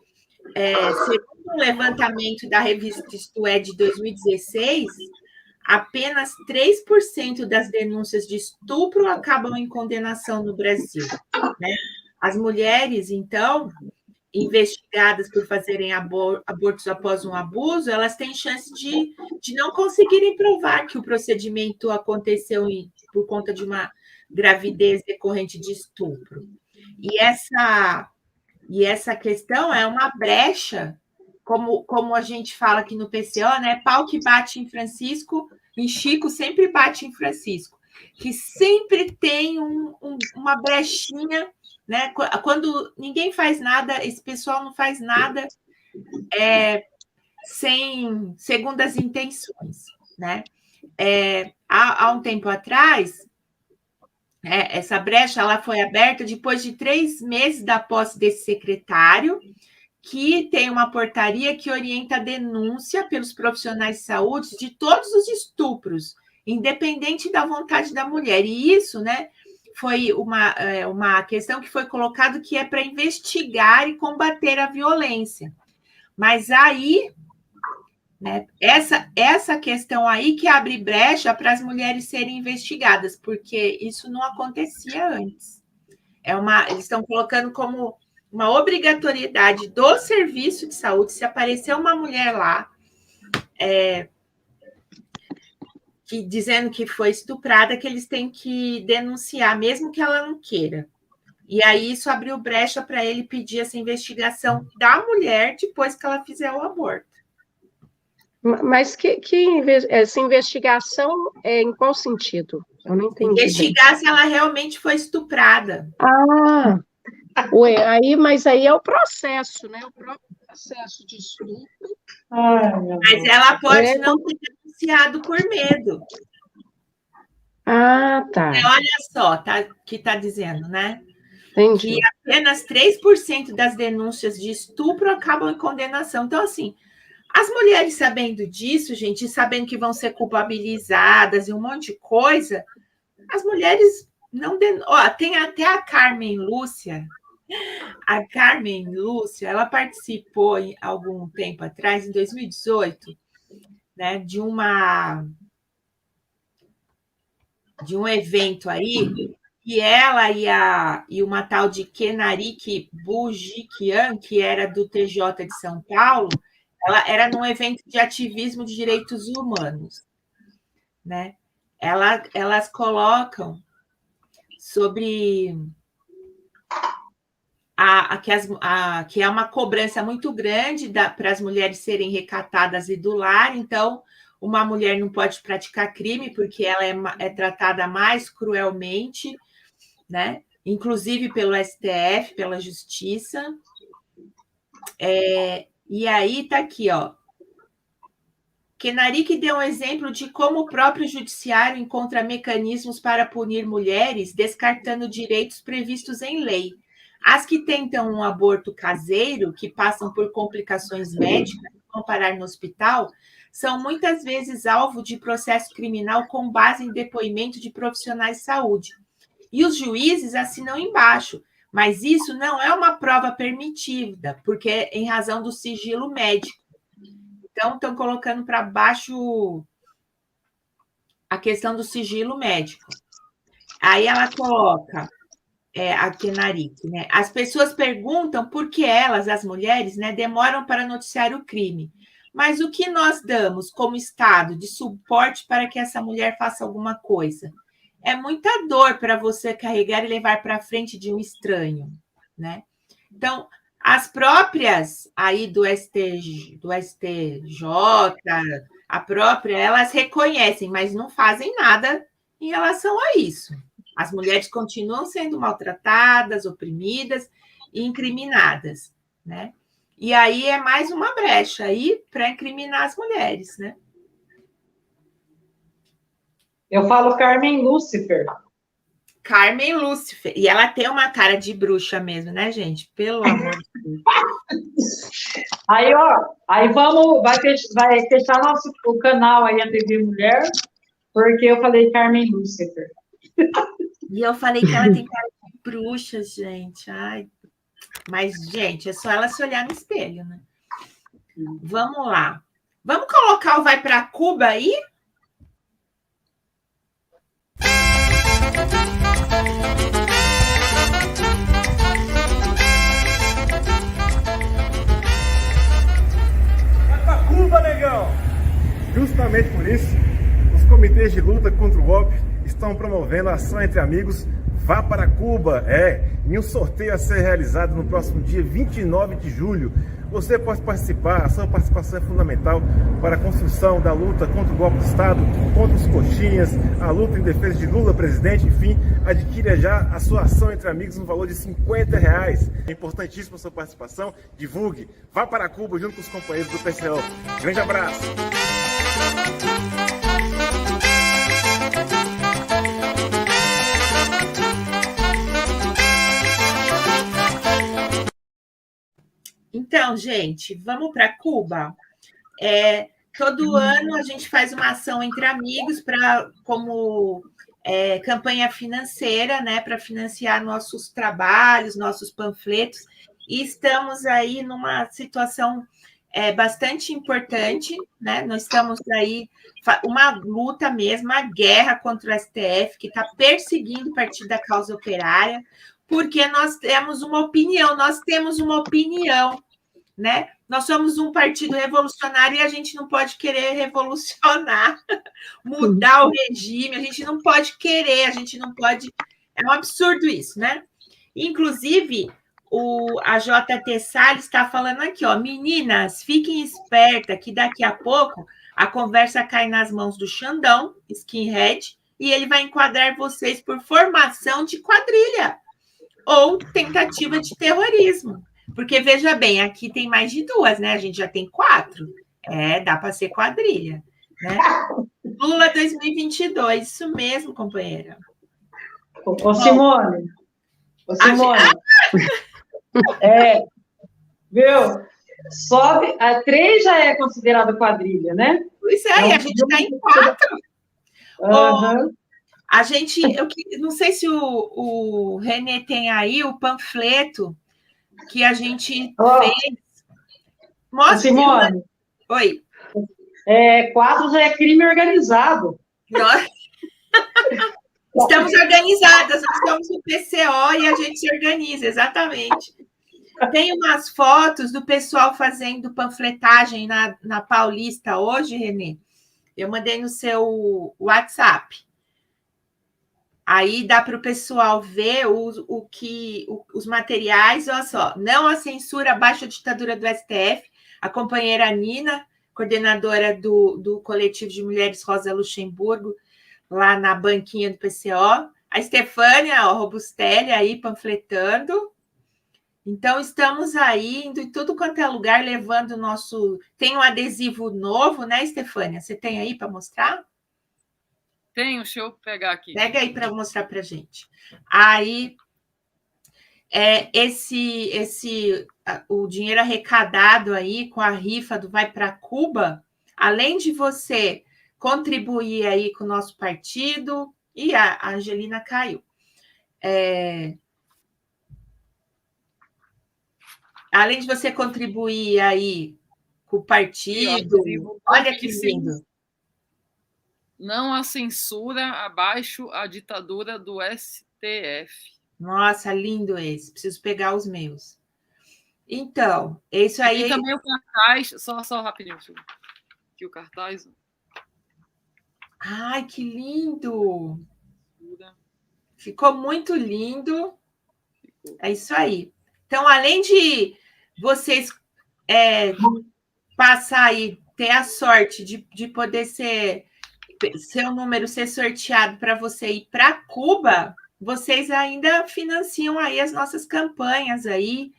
segundo um levantamento da revista Isto É, de 2016, apenas 3% das denúncias de estupro acabam em condenação no Brasil, né? As mulheres, então, investigadas por fazerem abortos após um abuso, elas têm chance de não conseguirem provar que o procedimento aconteceu por conta de uma gravidez decorrente de estupro. E essa questão é uma brecha, como a gente fala aqui no PCO, né? Pau que bate em Francisco, em Chico sempre bate em Francisco, que sempre tem uma brechinha, né? Quando ninguém faz nada, esse pessoal não faz nada sem segundas intenções, né? Há um tempo atrás, essa brecha ela foi aberta depois de 3 meses da posse desse secretário, que tem uma portaria que orienta a denúncia pelos profissionais de saúde de todos os estupros, independente da vontade da mulher. E isso, né, foi uma questão que foi colocada que é para investigar e combater a violência. Mas aí, né, essa questão aí que abre brecha para as mulheres serem investigadas, porque isso não acontecia antes. Eles estão colocando como uma obrigatoriedade do serviço de saúde, se aparecer uma mulher lá dizendo que foi estuprada, que eles têm que denunciar, mesmo que ela não queira. E aí isso abriu brecha para ele pedir essa investigação da mulher depois que ela fizer o aborto. Mas essa investigação é em qual sentido? Eu não entendi. Investigar se ela realmente foi estuprada. Mas aí é o processo, né? O próprio processo de estupro. Mas ela pode não ter denunciado por medo. Tá. Olha só, que está dizendo, né? Entendi. Que apenas 3% das denúncias de estupro acabam em condenação. Então, assim, as mulheres sabendo disso, gente, sabendo que vão ser culpabilizadas e um monte de coisa, as mulheres não tem até a Carmen Lúcia. A Carmen Lúcia, ela participou algum tempo atrás, em 2018, né, de um evento aí, e ela e uma tal de Kenarik Bujikian, que era do TJ de São Paulo, ela era num evento de ativismo de direitos humanos, né? Elas colocam sobre que é uma cobrança muito grande para as mulheres serem recatadas e do lar, então uma mulher não pode praticar crime porque ela é tratada mais cruelmente, né? Inclusive pelo STF, pela Justiça. E aí está aqui, ó. Kenarik deu um exemplo de como o próprio judiciário encontra mecanismos para punir mulheres, descartando direitos previstos em lei. As que tentam um aborto caseiro, que passam por complicações médicas e vão parar no hospital, são muitas vezes alvo de processo criminal com base em depoimento de profissionais de saúde. E os juízes assinam embaixo, mas isso não é uma prova permitida, porque é em razão do sigilo médico. Então, estão colocando para baixo a questão do sigilo médico. Aí ela coloca a Kenarik, né? As pessoas perguntam por que elas, as mulheres, né, demoram para noticiar o crime. Mas o que nós damos como Estado de suporte para que essa mulher faça alguma coisa? É muita dor para você carregar e levar para frente de um estranho, né? Então, as próprias aí do STJ, elas reconhecem, mas não fazem nada em relação a isso. As mulheres continuam sendo maltratadas, oprimidas e incriminadas, né? E aí é mais uma brecha aí para incriminar as mulheres, né? Eu falo Carmen Lúcifer. Carmen Lúcifer. E ela tem uma cara de bruxa mesmo, né, gente? Pelo amor de Deus. Aí, vai fechar o canal aí, a TV Mulher, porque eu falei Carmen Lúcifer. E eu falei que ela tem cara de bruxa, gente. Ai, mas, gente, é só ela se olhar no espelho, né? Vamos lá. Vamos colocar o Vai para Cuba aí? Vai pra Cuba, negão! Justamente por isso, os comitês de luta contra o golpe estão promovendo a ação entre amigos Vá para Cuba, em um sorteio a ser realizado no próximo dia 29 de julho. Você pode participar, a sua participação é fundamental para a construção da luta contra o golpe de Estado, contra os coxinhas, a luta em defesa de Lula presidente, enfim, adquira já a sua ação entre amigos no valor de R$50. É importantíssima a sua participação, divulgue, vá para Cuba junto com os companheiros do PCO. Grande abraço! Então, gente, vamos para Cuba. Todo ano a gente faz uma ação entre amigos como campanha financeira, né, para financiar nossos trabalhos, nossos panfletos. E estamos aí numa situação bastante importante, né? Nós estamos aí uma luta mesmo, uma guerra contra o STF, que está perseguindo o Partido da Causa Operária, porque nós temos uma opinião, né? Nós somos um partido revolucionário e a gente não pode querer revolucionar, mudar o regime, a gente não pode querer, a gente não pode... É um absurdo isso, né? Inclusive, a JT Salles está falando aqui, ó, meninas, fiquem espertas que daqui a pouco a conversa cai nas mãos do Xandão, skinhead, e ele vai enquadrar vocês por formação de quadrilha ou tentativa de terrorismo. Porque, veja bem, aqui tem mais de 2, né? A gente já tem 4. Dá para ser quadrilha, né? Lula 2022, isso mesmo, companheira. Ô, Simone. Viu? Sobe, a 3 já é considerada quadrilha, né? Pois é, a gente está em 4. Uhum. A gente, não sei se o René tem aí o panfleto que a gente fez. Mostra, Simone. Oi. 4 já é crime organizado. Nós estamos organizadas, nós somos o PCO e a gente se organiza, exatamente. Tem umas fotos do pessoal fazendo panfletagem na Paulista hoje, Renê. Eu mandei no seu WhatsApp. Aí dá para o pessoal ver os materiais, olha só. Não a censura, abaixo a ditadura do STF. A companheira Nina, coordenadora do coletivo de mulheres Rosa Luxemburgo, lá na banquinha do PCO. A Estefânia, Robustelli, aí panfletando. Então, estamos aí, indo em tudo quanto é lugar, levando o nosso... Tem um adesivo novo, né, Estefânia? Você tem aí para mostrar? Tenho, deixa eu pegar aqui. Pega aí para mostrar para a gente. Aí, o dinheiro arrecadado aí com a rifa do Vai para Cuba, além de você contribuir aí com o nosso partido, e a Angelina caiu. Além de você contribuir aí com o partido, olha que lindo. Não há censura, abaixo a ditadura do STF. Nossa, lindo esse. Preciso pegar os meus. Então, isso aí... E também o cartaz, só rapidinho, aqui o cartaz. Ai, que lindo! Ficou muito lindo. É isso aí. Então, além de vocês passar aí, ter a sorte de poder seu número ser sorteado para você ir para Cuba, vocês ainda financiam aí as nossas campanhas aí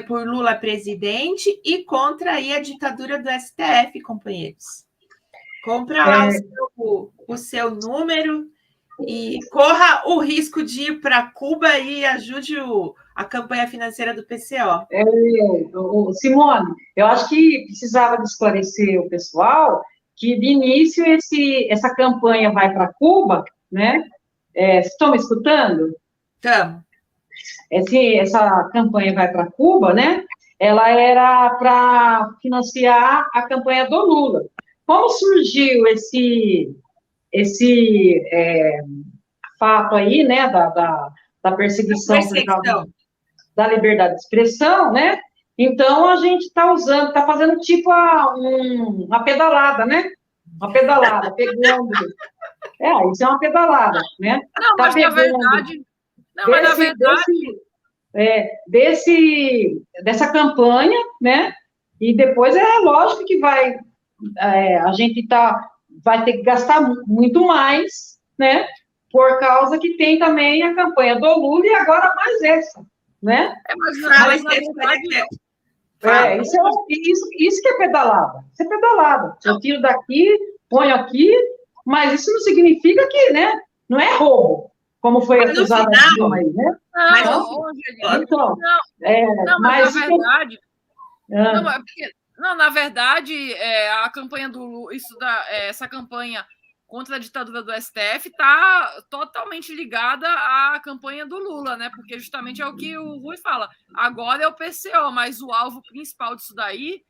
por Lula presidente e contra aí a ditadura do STF, companheiros. Compra lá o seu número e corra o risco de ir para Cuba e ajude a campanha financeira do PCO. Simone, eu acho que precisava de esclarecer o pessoal que, de início, essa campanha Vai para Cuba, né? estão me escutando? Estamos. Essa campanha Vai para Cuba, né? Ela era para financiar a campanha do Lula. Como surgiu esse fato aí, né, da perseguição por causa da liberdade de expressão, né? Então, a gente está fazendo tipo uma pedalada, né? Uma pedalada, pegando... isso é uma pedalada, né? Não, mas na verdade... Dessa campanha, né? E depois lógico que a gente vai ter que gastar muito mais, né? Por causa que tem também a campanha do Lula e agora mais essa, né? Mas na verdade... Isso que é pedalada. Isso é pedalada. Eu tiro daqui, ponho aqui, mas isso não significa que, né? Não é roubo, como foi acusado aí, né? Na verdade, a campanha do Lula, essa campanha contra a ditadura do STF está totalmente ligada à campanha do Lula, né? Porque justamente é o que o Rui fala. Agora é o PCO, mas o alvo principal disso daí,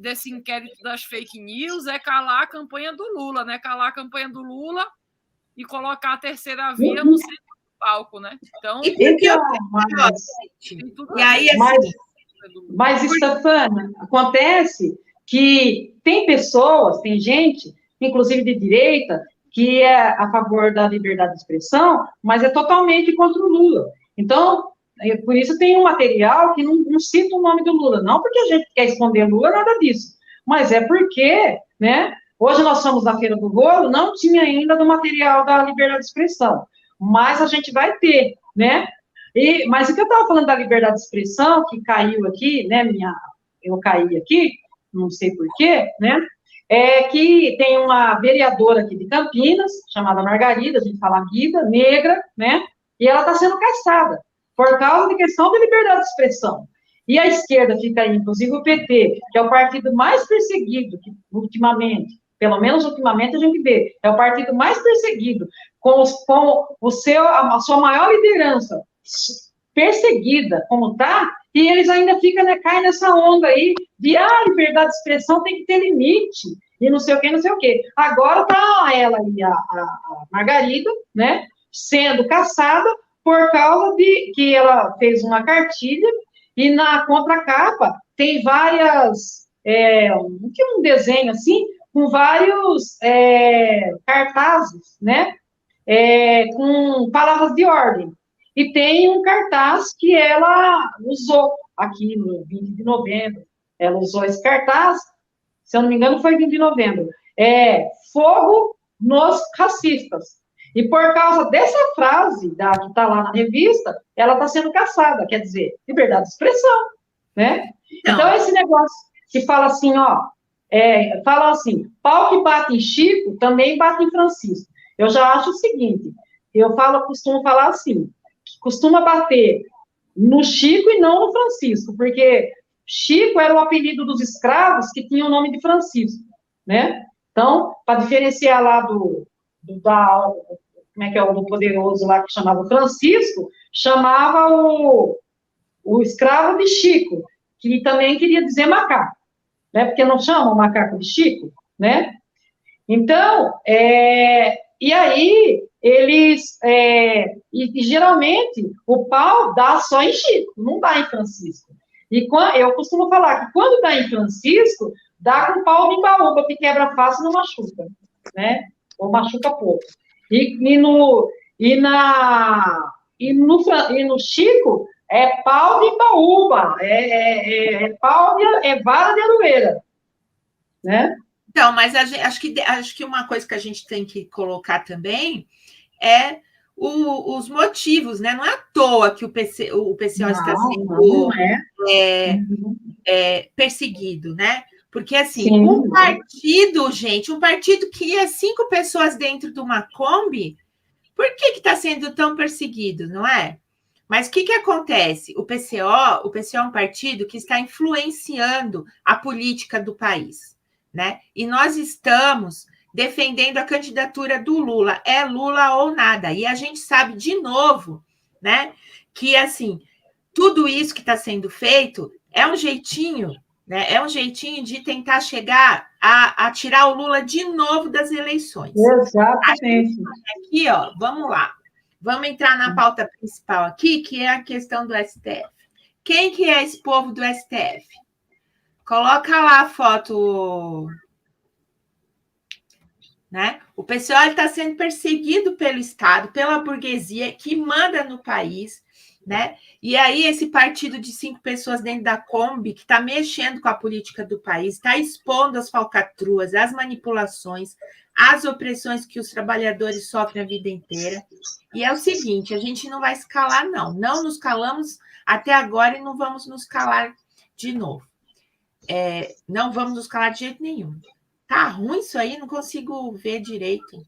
desse inquérito das fake news, é calar a campanha do Lula, né? Calar a campanha do Lula e colocar a terceira via no centro do palco, né? Então, mas Stefânia, acontece que tem pessoas, tem gente, inclusive de direita, que é a favor da liberdade de expressão, mas é totalmente contra o Lula. Então, por isso tem um material que não cita o nome do Lula, não porque a gente quer esconder Lula, nada disso, mas é porque, né, hoje nós somos na Feira do Rolo, não tinha ainda do material da liberdade de expressão, mas a gente vai ter, né? Mas o que eu estava falando da liberdade de expressão, que caiu aqui, né, eu caí aqui, não sei porquê, né, é que tem uma vereadora aqui de Campinas, chamada Margarida, a gente fala Guida, negra, né, e ela está sendo caçada, por causa de questão de liberdade de expressão. E a esquerda fica aí, inclusive o PT, que é o partido mais perseguido, que, ultimamente, pelo menos ultimamente a gente vê, é o partido mais perseguido, com a sua maior liderança perseguida, como tá, e eles ainda ficam, né, caem nessa onda aí de, liberdade de expressão tem que ter limite, e não sei o que, não sei o que. Agora tá ela e a Margarida, né, sendo caçada por causa de que ela fez uma cartilha, e na contracapa tem várias, um desenho assim, com vários cartazes, né, com palavras de ordem. E tem um cartaz que ela usou aqui no 20 de novembro. Ela usou esse cartaz, se eu não me engano, foi 20 de novembro. Fogo nos racistas. E por causa dessa frase que está lá na revista, ela está sendo caçada, quer dizer, liberdade de expressão, né? Então esse negócio que fala assim, fala assim, pau que bate em Chico, também bate em Francisco. Eu já acho o seguinte, costumo falar assim, costuma bater no Chico e não no Francisco, porque Chico era o apelido dos escravos que tinha o nome de Francisco, né? Então, para diferenciar lá como é que é o do poderoso lá que chamava Francisco, chamava o escravo de Chico, que também queria dizer macaco, né? Porque não chamam o macaco de Chico, né? Então, e aí, eles, e geralmente, o pau dá só em Chico, não dá em Francisco. E eu costumo falar que quando dá em Francisco, dá com pau de baúba, que quebra fácil e não machuca, né? Ou machuca pouco. E no Chico, é pau de baúba, vara de aroeira, né? Então, mas acho que uma coisa que a gente tem que colocar também é os motivos, né? Não é à toa que o PCO está sendo perseguido, né? Porque, assim, Sim. um partido que ia 5 pessoas dentro de uma Kombi, por que está sendo tão perseguido, não é? Mas o que acontece? O PCO é um partido que está influenciando a política do país, né? E nós estamos defendendo a candidatura do Lula. É Lula ou nada. E a gente sabe, de novo, né, que, assim, tudo isso que está sendo feito é um jeitinho, né, é um jeitinho de tentar chegar a tirar o Lula de novo das eleições. Exatamente. Aqui, ó, vamos lá. Vamos entrar na pauta principal aqui, que é a questão do STF. Quem que é esse povo do STF? Coloca lá a foto, né? O pessoal está sendo perseguido pelo Estado, pela burguesia que manda no país, né? E aí esse partido de 5 pessoas dentro da Kombi, que está mexendo com a política do país, está expondo as falcatruas, as manipulações, as opressões que os trabalhadores sofrem a vida inteira. E é o seguinte, a gente não vai se calar, não. Não nos calamos até agora e não vamos nos calar de novo. Não vamos nos calar de jeito nenhum. Tá ruim isso aí? Não consigo ver direito.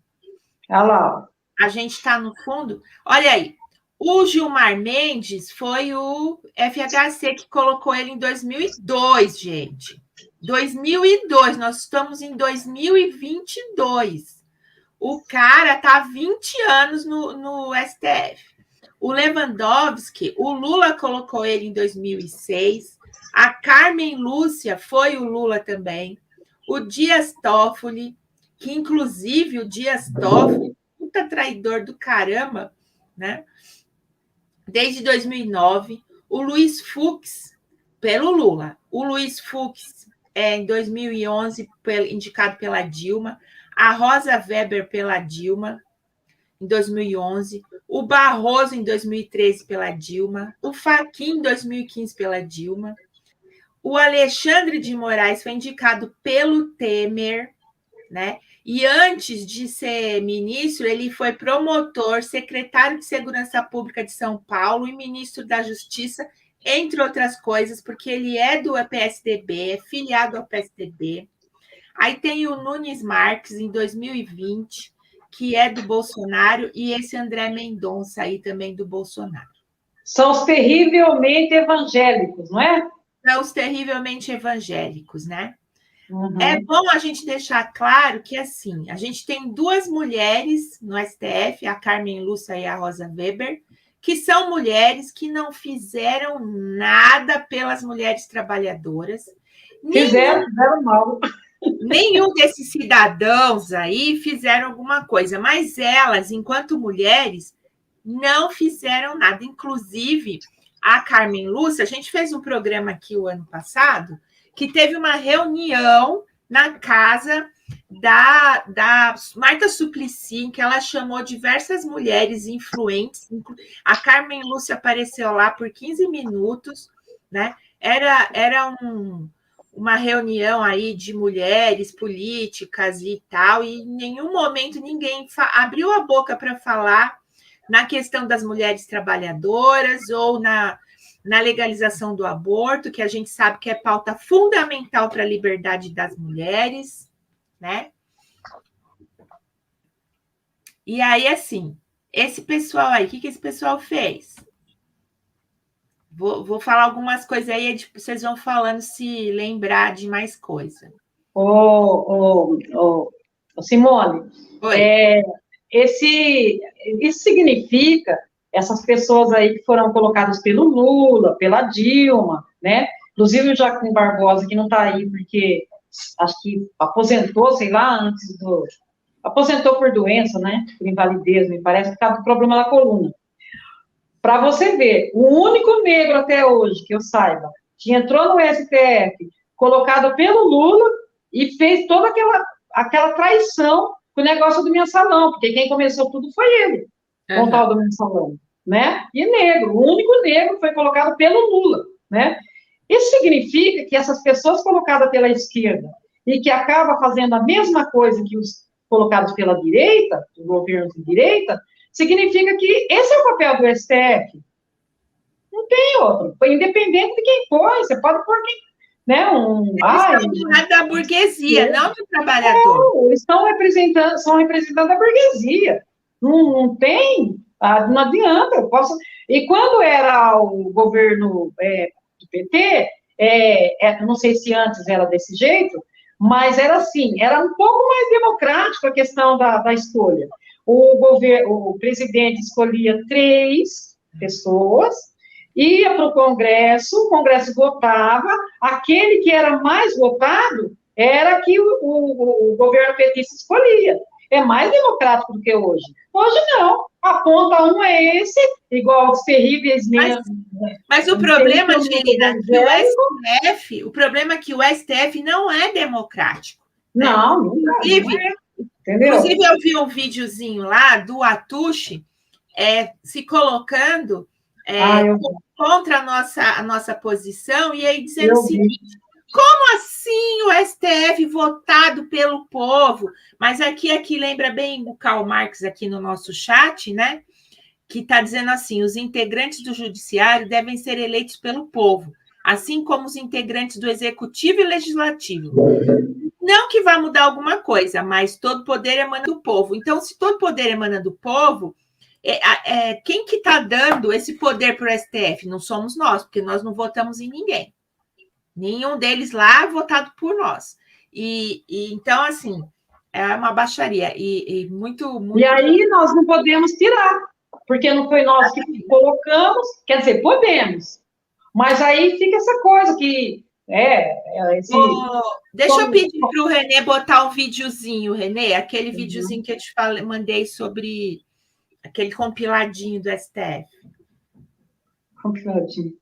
Olha lá. A gente está no fundo. Olha aí. O Gilmar Mendes foi o FHC que colocou ele em 2002, gente. 2002. Nós estamos em 2022. O cara está há 20 anos no STF. O Lewandowski, o Lula colocou ele em 2006. A Carmen Lúcia foi o Lula também. O Dias Toffoli, que inclusive o Dias Toffoli, puta traidor do caramba, né? Desde 2009. O Luiz Fux, pelo Lula. O Luiz Fux, em 2011, indicado pela Dilma. A Rosa Weber pela Dilma, em 2011. O Barroso, em 2013, pela Dilma. O Fachin, em 2015, pela Dilma. O Alexandre de Moraes foi indicado pelo Temer, né? E antes de ser ministro, ele foi promotor, secretário de Segurança Pública de São Paulo e ministro da Justiça, entre outras coisas, porque ele é do PSDB, é filiado ao PSDB. Aí tem o Nunes Marques, em 2020, que é do Bolsonaro, e esse André Mendonça aí também do Bolsonaro. São os terrivelmente evangélicos, não é? São os terrivelmente evangélicos, né? Uhum. É bom a gente deixar claro que, assim, a gente tem 2 mulheres no STF, a Carmen Lúcia e a Rosa Weber, que são mulheres que não fizeram nada pelas mulheres trabalhadoras. Fizeram mal. Nenhum desses cidadãos aí fizeram alguma coisa, mas elas, enquanto mulheres, não fizeram nada. Inclusive, a Carmen Lúcia, a gente fez um programa aqui o ano passado, que teve uma reunião na casa da Marta Suplicy, em que ela chamou diversas mulheres influentes. A Carmen Lúcia apareceu lá por 15 minutos, né? Era uma reunião aí de mulheres políticas e tal, e em nenhum momento ninguém abriu a boca para falar na questão das mulheres trabalhadoras ou na legalização do aborto, que a gente sabe que é pauta fundamental para a liberdade das mulheres, né? E aí, assim, esse pessoal aí, o que esse pessoal fez? Vou falar algumas coisas aí, vocês vão falando se lembrar de mais coisa. Simone, isso significa essas pessoas aí que foram colocadas pelo Lula, pela Dilma, né? Inclusive o Joaquim Barbosa, que não está aí porque acho que aposentou, sei lá, aposentou por doença, né? Por invalidez, me parece, por causa do problema da coluna. Para você ver, o único negro até hoje, que eu saiba, que entrou no STF, colocado pelo Lula, e fez toda aquela traição com o negócio do mensalão, porque quem começou tudo foi ele, com o tal do mensalão, né? E negro, o único negro foi colocado pelo Lula, né? Isso significa que essas pessoas colocadas pela esquerda e que acabam fazendo a mesma coisa que os colocados pela direita, os governos de direita, significa que esse é o papel do STF. Não tem outro. Foi independente de quem foi, você pode pôr quem, né? Da burguesia, não do trabalhador. Eles são representantes da burguesia. Não tem, não adianta. E quando era o governo do PT, não sei se antes era desse jeito, mas era assim, era um pouco mais democrático a questão da escolha. O presidente escolhia 3 pessoas, ia para o Congresso votava, aquele que era mais votado era que o governo petista escolhia. É mais democrático do que hoje. Hoje não, aponta um é esse, igual os terríveis mesmo. Mas o problema, querida, o problema é que o STF não é democrático. Né? Não, Inclusive, eu vi um videozinho lá do Atushi se colocando contra a nossa posição e aí dizendo o seguinte: como assim o STF votado pelo povo? Mas aqui lembra bem o Karl Marx aqui no nosso chat, né? Que está dizendo assim: os integrantes do judiciário devem ser eleitos pelo povo, assim como os integrantes do executivo e legislativo. Não que vá mudar alguma coisa, mas todo poder emana do povo. Então, se todo poder emana do povo, quem que está dando esse poder para o STF? Não somos nós, porque nós não votamos em ninguém. Nenhum deles lá é votado por nós. Então, assim, é uma baixaria. E muito... E aí nós não podemos tirar, porque não foi nós que colocamos, quer dizer, podemos. Mas aí fica essa coisa que... deixa eu pedir para o Renê botar um videozinho, Renê, aquele videozinho que eu te mandei sobre aquele compiladinho do STF. Compiladinho.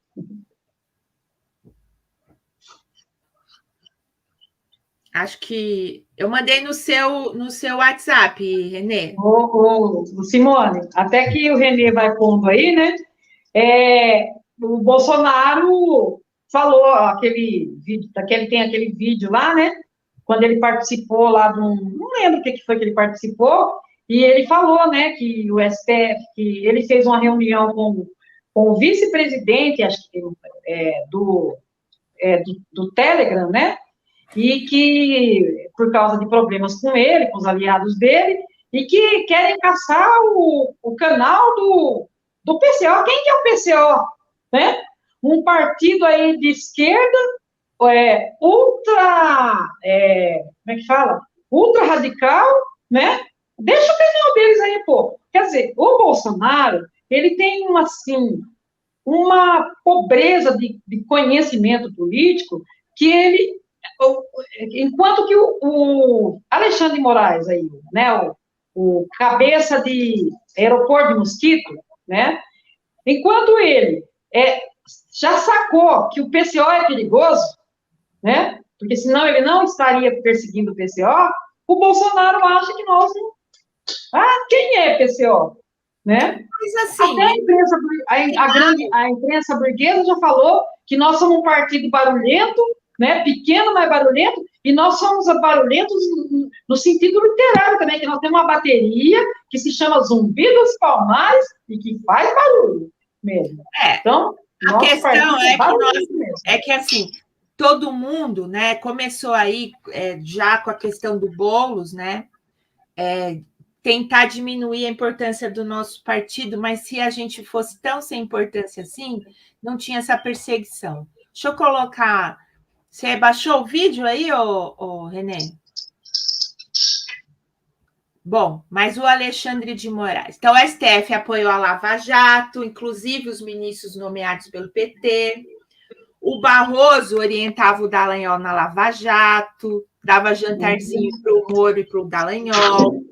Acho que eu mandei no seu WhatsApp, Renê. Simone, até que o Renê vai pondo aí, né? O Bolsonaro falou tem aquele vídeo lá, né? Quando ele participou lá não lembro o que foi que ele participou, e ele falou, né, que o STF, que ele fez uma reunião com o vice-presidente, acho que do Telegram, né? E que, por causa de problemas com ele, com os aliados dele, e que querem caçar o canal do PCO. Quem que é o PCO? Né? Um partido aí de esquerda, ultra, como é que fala? Ultra radical, né? Deixa o canal deles aí, pô. Quer dizer, o Bolsonaro, ele tem uma pobreza de conhecimento político que ele... Enquanto que o Alexandre de Moraes, aí, né, o cabeça de aeroporto de Mosquito, né, enquanto ele já sacou que o PCO é perigoso, né, porque senão ele não estaria perseguindo o PCO, o Bolsonaro acha que nós não... quem é PCO? Né? Mas assim... Até a imprensa burguesa já falou que nós somos um partido barulhento, né, pequeno, mas barulhento, e nós somos barulhentos no sentido literário também, que nós temos uma bateria que se chama Zumbi dos Palmares e que faz barulho mesmo. Então, a questão é que assim, todo mundo, né, começou aí já com a questão do Boulos, né, tentar diminuir a importância do nosso partido, mas se a gente fosse tão sem importância assim, não tinha essa perseguição. Deixa eu colocar... Você baixou o vídeo aí, Renê? Bom, mas o Alexandre de Moraes. Então, o STF apoiou a Lava Jato, inclusive os ministros nomeados pelo PT. O Barroso orientava o Dallagnol na Lava Jato, dava jantarzinho para o Moro e para o Dallagnol.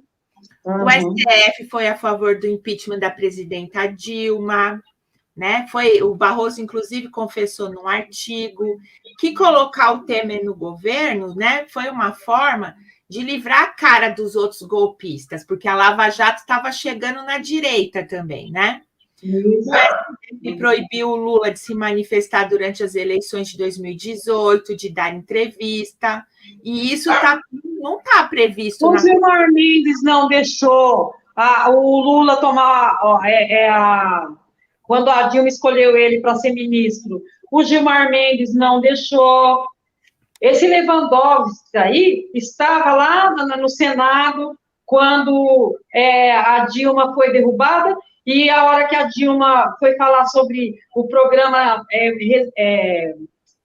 O STF foi a favor do impeachment da presidenta Dilma. Né? O Barroso, inclusive, confessou num artigo que colocar o Temer no governo, né, foi uma forma de livrar a cara dos outros golpistas, porque a Lava Jato estava chegando na direita também, né? E proibiu o Lula de se manifestar durante as eleições de 2018, de dar entrevista, e isso não está previsto. O Gilmar Mendes não deixou o Lula tomar... Quando a Dilma escolheu ele para ser ministro, o Gilmar Mendes não deixou. Esse Lewandowski aí estava lá no Senado quando a Dilma foi derrubada, e a hora que a Dilma foi falar sobre o programa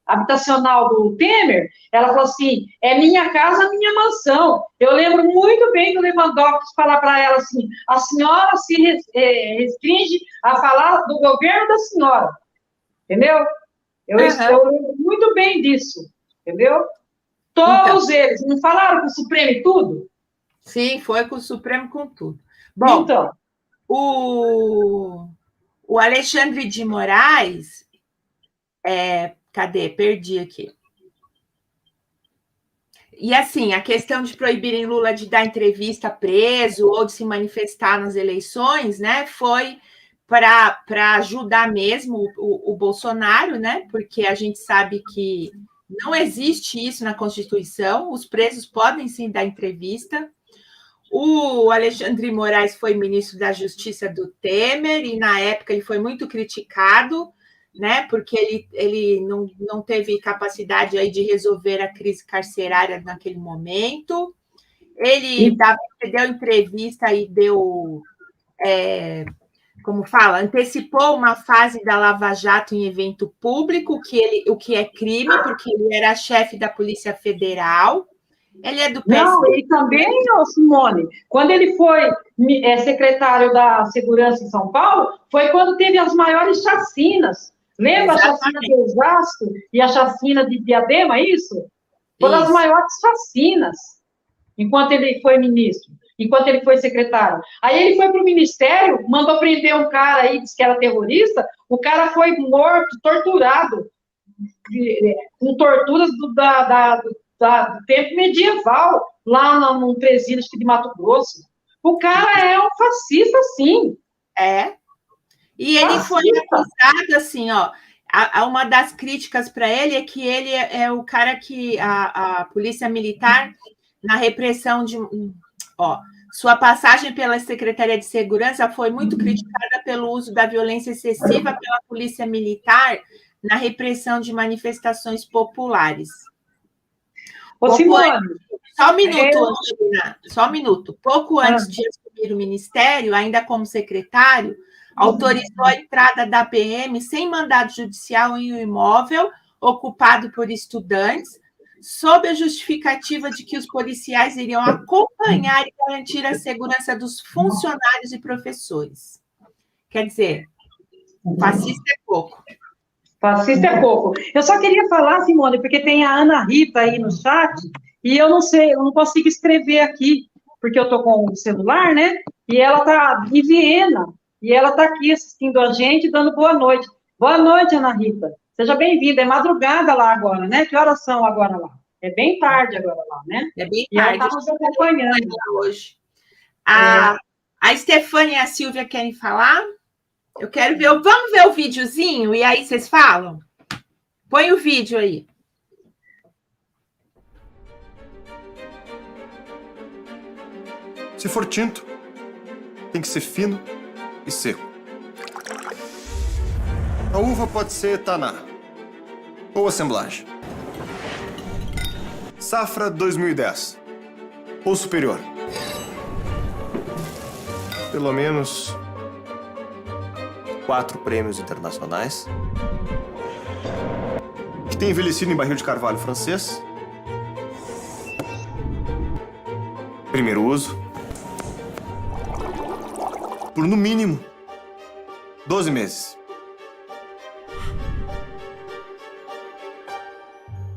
habitacional do Temer, ela falou assim, é minha casa, minha mansão. Eu lembro muito bem do Lewandowski falar para ela assim, a senhora se restringe a falar do governo da senhora, entendeu? Eu lembro muito bem disso, entendeu? Todos eles, não falaram com o Supremo e tudo? Sim, foi com o Supremo com tudo. Bom, então, o Alexandre de Moraes, cadê? Perdi aqui. E assim, a questão de proibirem Lula de dar entrevista preso ou de se manifestar nas eleições, né, foi para ajudar mesmo o Bolsonaro, né, porque a gente sabe que não existe isso na Constituição, os presos podem sim dar entrevista. O Alexandre de Moraes foi ministro da Justiça do Temer e, na época, ele foi muito criticado, né, porque ele não teve capacidade aí de resolver a crise carcerária naquele momento. Ele deu entrevista e deu, como fala, antecipou uma fase da Lava Jato em evento público, o que é crime, porque ele era chefe da Polícia Federal. Ele é do PSDB. Não, ele também, Simone, quando ele foi secretário da Segurança em São Paulo, foi quando teve as maiores chacinas. Lembra a chacina de Osasco e a chacina de Diadema, isso? Foram as maiores chacinas, enquanto ele foi ministro, enquanto ele foi secretário. Aí ele foi para o ministério, mandou prender um cara aí, disse que era terrorista, o cara foi morto, torturado, com torturas do tempo medieval, lá num presídio de Mato Grosso. O cara é um fascista, sim. E ele foi acusado, assim, ó, uma das críticas para ele é que ele é o cara que a Polícia Militar, na repressão de... sua passagem pela Secretaria de Segurança foi muito criticada pelo uso da violência excessiva pela Polícia Militar na repressão de manifestações populares. Simone, só um minuto, Angelina, só um minuto. Pouco antes de assumir o ministério, ainda como secretário, autorizou a entrada da PM sem mandado judicial em um imóvel ocupado por estudantes, sob a justificativa de que os policiais iriam acompanhar e garantir a segurança dos funcionários e professores. Quer dizer, fascista é pouco. Fascista é pouco. Eu só queria falar, Simone, porque tem a Ana Rita aí no chat, e eu não sei, eu não consigo escrever aqui, porque eu estou com o celular, né? E ela está em Viena, e ela está aqui assistindo a gente, dando boa noite. Boa noite, Ana Rita. Seja bem-vinda. É madrugada lá agora, né? Que horas são agora lá? É bem tarde agora lá, né? É bem tarde. E ela está nos acompanhando hoje. A Stefânia e a Silvia querem falar? Eu quero ver. Vamos ver o videozinho e aí vocês falam? Põe o vídeo aí. Se for tinto, tem que ser fino e seco. A uva pode ser taná ou assemblagem. Safra 2010 ou superior. Pelo menos 4 prêmios internacionais. Que tem envelhecido em barril de carvalho francês. Primeiro uso. Por no mínimo 12 meses.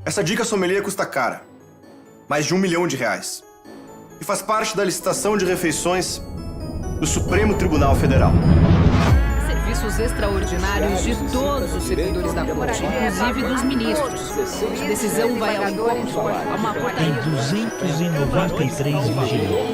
Essa dica sommelier custa cara, mais de R$1 milhão, e faz parte da licitação de refeições do Supremo Tribunal Federal. Serviços extraordinários de todos os servidores da corte, inclusive dos ministros. A decisão vai ao encontro a uma portaria. Tem 293 vigilantes.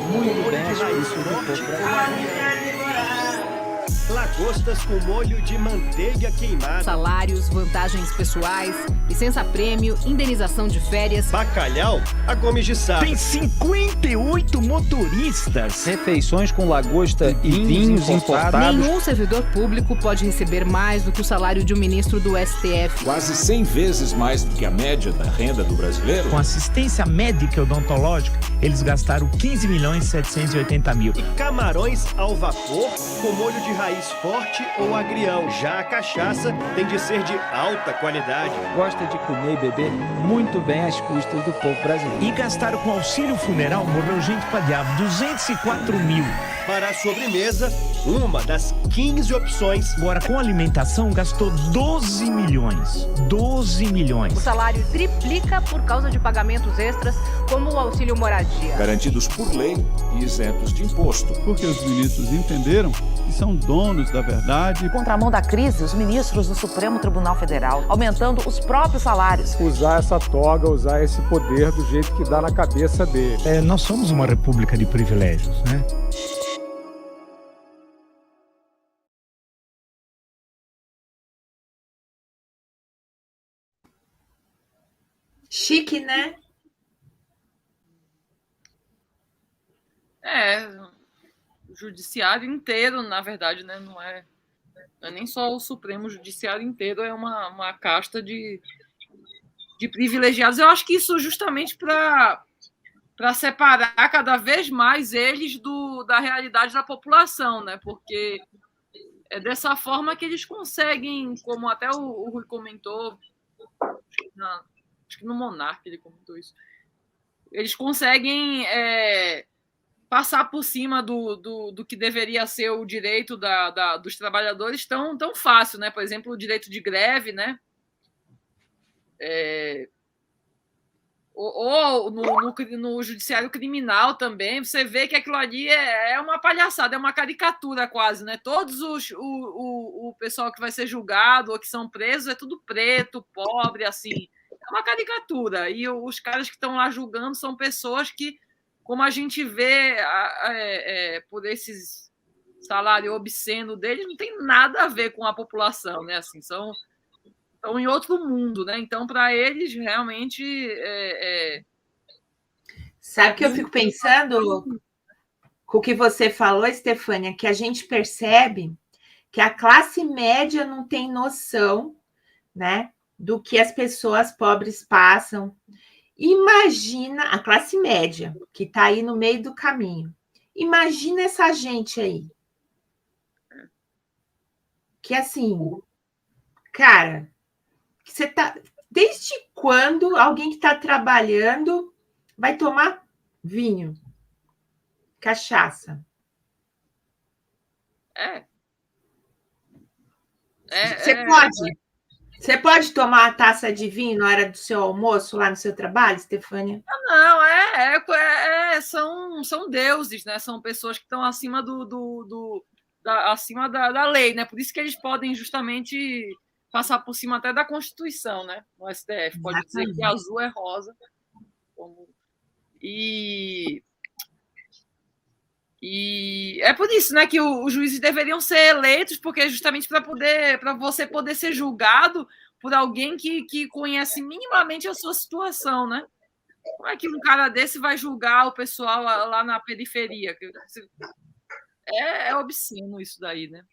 Lagostas com molho de manteiga queimada. Salários, vantagens pessoais, licença-prêmio, indenização de férias. Bacalhau a Gomes de Sá. Tem 58 motoristas. Refeições com lagosta e vinhos importados. Nenhum servidor público pode receber mais do que o salário de um ministro do STF. Quase 100 vezes mais do que a média da renda do brasileiro. Com assistência médica e odontológica, eles gastaram 15.780.000. E camarões ao vapor com molho de raiz forte ou agrião. Já a cachaça tem de ser de alta qualidade. Gosta de comer e beber muito bem às custas do povo brasileiro. E gastaram com auxílio funeral, morreu gente pra diabo, 204 mil. Para a sobremesa, uma das 15 opções. Agora, com alimentação, gastou 12 milhões. 12 milhões. O salário triplica por causa de pagamentos extras, como o auxílio moradia. Garantidos por lei e isentos de imposto. Porque os ministros entenderam que são donos da verdade. Contramão da crise, os ministros do Supremo Tribunal Federal aumentando os próprios salários. Usar essa toga, usar esse poder do jeito que dá na cabeça dele. Nós somos uma república de privilégios, né? Chique, né? O judiciário inteiro, na verdade, né? Não é nem só o Supremo, o judiciário inteiro é uma casta de privilegiados. Eu acho que isso justamente para separar cada vez mais eles da realidade da população, né? Porque é dessa forma que eles conseguem, como até o Rui comentou, acho que no Monarca ele comentou isso, eles conseguem passar por cima do que deveria ser o direito dos trabalhadores tão fácil, né? Por exemplo, o direito de greve, né? Ou no judiciário criminal também, você vê que aquilo ali é uma palhaçada, é uma caricatura quase, né? Todos o pessoal que vai ser julgado ou que são presos é tudo preto, pobre, assim. É uma caricatura. E os caras que estão lá julgando são pessoas que, como a gente vê por esses salário obsceno deles, não tem nada a ver com a população, né? Assim, estão em outro mundo, né? Então, para eles, realmente... Sabe o que eu fico pensando com o que você falou, Estefânia? Que a gente percebe que a classe média não tem noção, né, do que as pessoas pobres passam. Imagina a classe média, que está aí no meio do caminho. Imagina essa gente aí. Que assim, cara... Você tá, desde quando alguém que está trabalhando vai tomar vinho, cachaça? Você pode tomar uma taça de vinho na hora do seu almoço lá no seu trabalho, Estefânia? Não, são deuses, né? São pessoas que estão acima acima da lei, né? Por isso que eles podem justamente passar por cima até da Constituição, né? No STF. Pode dizer que azul é rosa. E é por isso, né, que os juízes deveriam ser eleitos, porque é justamente para você poder ser julgado por alguém que conhece minimamente a sua situação, né? Como é que um cara desse vai julgar o pessoal lá na periferia? É obsceno isso daí, né?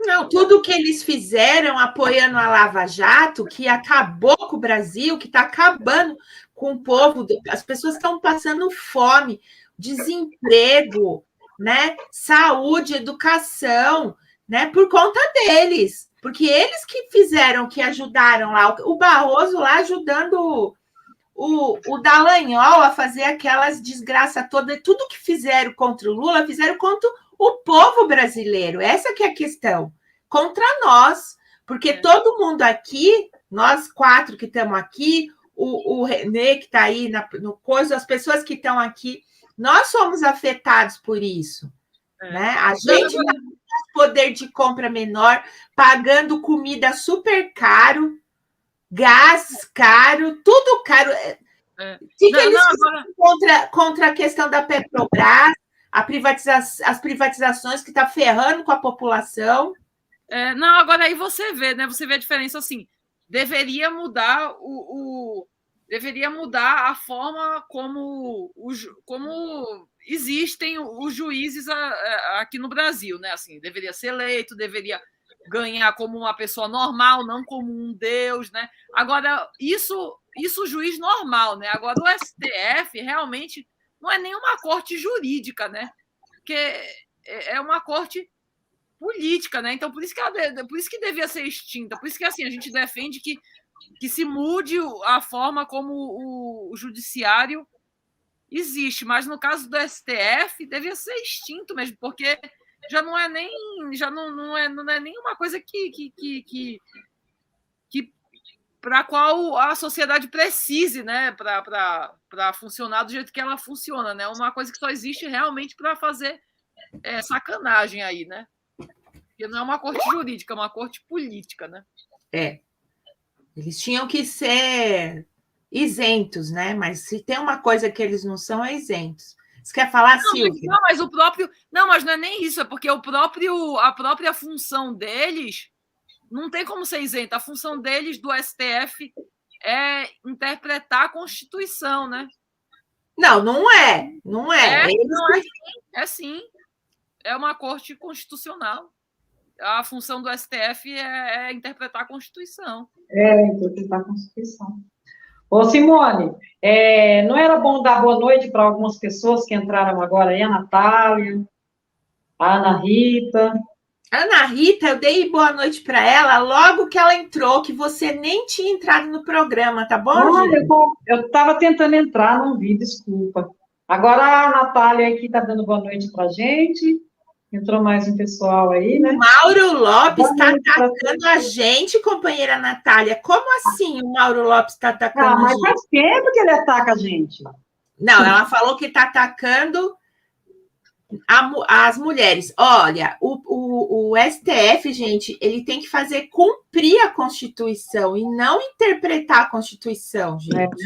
Não, tudo que eles fizeram apoiando a Lava Jato, que acabou com o Brasil, que está acabando com o povo, as pessoas estão passando fome, desemprego, né? Saúde, educação, né? Por conta deles, porque eles que fizeram, que ajudaram lá, o Barroso lá ajudando o Dallagnol a fazer aquelas desgraças todas, tudo que fizeram contra o Lula, fizeram contra o povo brasileiro. Essa que é a questão. Contra nós. Porque todo mundo aqui, nós quatro que estamos aqui, o Renê que está aí no coisa, as pessoas que estão aqui, nós somos afetados por isso. Né? A gente tem poder de compra menor, pagando comida super caro, gás caro, tudo caro. Que eles fizeram contra a questão da Petrobras, as privatizações que está ferrando com a população? Agora aí você vê, né? Você vê a diferença assim. Deveria mudar deveria mudar a forma como existem os juízes aqui no Brasil, né? Assim, deveria ser eleito, deveria ganhar como uma pessoa normal, não como um deus, né? Agora, isso o juiz normal, né? Agora, o STF realmente não é nenhuma corte jurídica, né? Porque é uma corte política, né? Então, por isso que devia ser extinta, por isso que assim, a gente defende que se mude a forma como o judiciário existe, mas no caso do STF devia ser extinto mesmo, porque já não é nem uma coisa que para a qual a sociedade precise, né, para funcionar do jeito que ela funciona, né? Uma coisa que só existe realmente para fazer sacanagem aí, né? Porque não é uma corte jurídica, é uma corte política, né? Eles tinham que ser isentos, né? Mas se tem uma coisa que eles não são, é isentos. Você quer falar, Silvia? Não, mas o próprio... Não, mas não é nem isso, é porque a própria função deles não tem como ser isenta. A função deles, do STF, é interpretar a Constituição, né? Não, não é. Não é. É sim. É uma corte constitucional. A função do STF é interpretar a Constituição. Interpretar a Constituição. Ô, Simone, não era bom dar boa noite para algumas pessoas que entraram agora aí? A Natália, a Ana Rita. Ana Rita, eu dei boa noite para ela logo que ela entrou, que você nem tinha entrado no programa, tá bom, gente? Eu estava tentando entrar, não vi, desculpa. Agora a Natália aqui está dando boa noite para a gente. Entrou mais um pessoal aí, né? Mauro Lopes está atacando a gente, companheira Natália. Como assim o Mauro Lopes está atacando a gente? Mas faz tempo que ele ataca a gente. Não, ela falou que está atacando as mulheres. Olha, o STF, gente, ele tem que fazer cumprir a Constituição e não interpretar a Constituição, gente.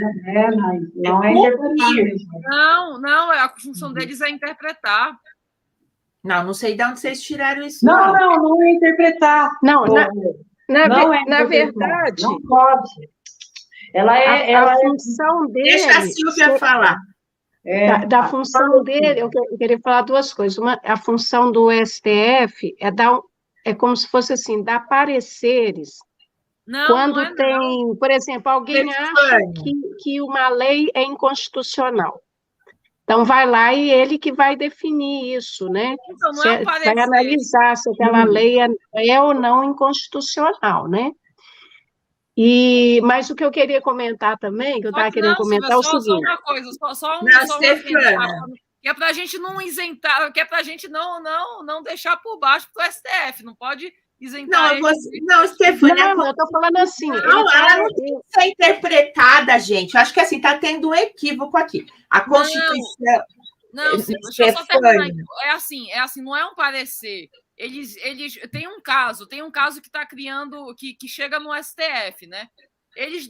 Não é interpretar. Não, a função deles é interpretar. Não sei de onde vocês tiraram isso. Não é interpretar. Na verdade... Não pode. A função dele... Deixa a Silvia falar. Da função dele, eu queria falar duas coisas. A função do STF é como se fosse assim, dar pareceres. Quando tem, por exemplo, alguém acha que uma lei é inconstitucional. Então, vai lá e ele que vai definir isso, né? Então, não é um parecer. Vai analisar se aquela lei é ou não inconstitucional, né? Mas o que eu queria comentar também, que eu estava querendo comentar, é o seguinte... Só uma coisa, só um que é para a gente não isentar, que é para a gente não deixar por baixo para o STF, não pode isentar... Não, Stefânia... Não, eu estou falando assim... Não, ela não tem que ser interpretada, gente. Eu acho que assim, está tendo um equívoco aqui. A Constituição... Não, deixa eu só terminar. É assim, não é um parecer. Eles tem um caso que está criando, que chega no STF, né? Eles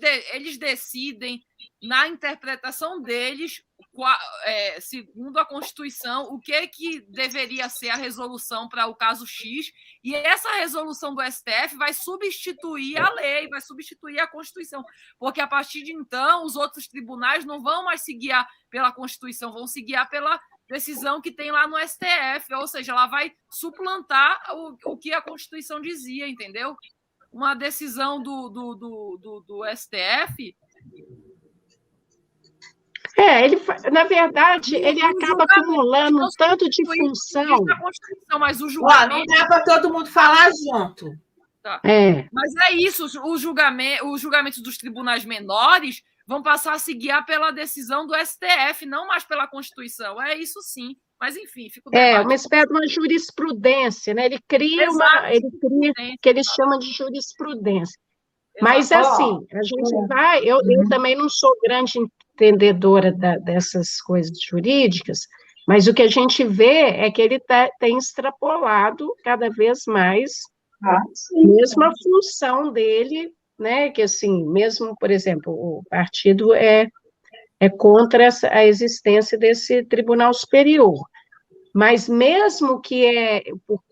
decidem, na interpretação deles, segundo a Constituição, o que deveria ser a resolução para o caso X, e essa resolução do STF vai substituir a lei, vai substituir a Constituição, porque a partir de então os outros tribunais não vão mais se guiar pela Constituição, vão se guiar pela decisão que tem lá no STF, ou seja, ela vai suplantar o que a Constituição dizia, entendeu? Uma decisão do STF... na verdade, ele acaba acumulando um tanto de função. Mas o julgamento... Não dá para todo mundo falar junto. Tá. Mas é isso, os julgamentos dos tribunais menores vão passar a se guiar pela decisão do STF, não mais pela Constituição. É isso sim. Mas, enfim, fica o debate. Uma espécie de uma jurisprudência, né? Ele cria que eles chamam de jurisprudência. Mas, assim, a gente vai... Eu também não sou grande entendedora dessas coisas jurídicas, mas o que a gente vê é que ele tem extrapolado cada vez mais mesmo a função dele, né? Que, assim, mesmo, por exemplo, o partido é contra a existência desse Tribunal Superior. Mas mesmo que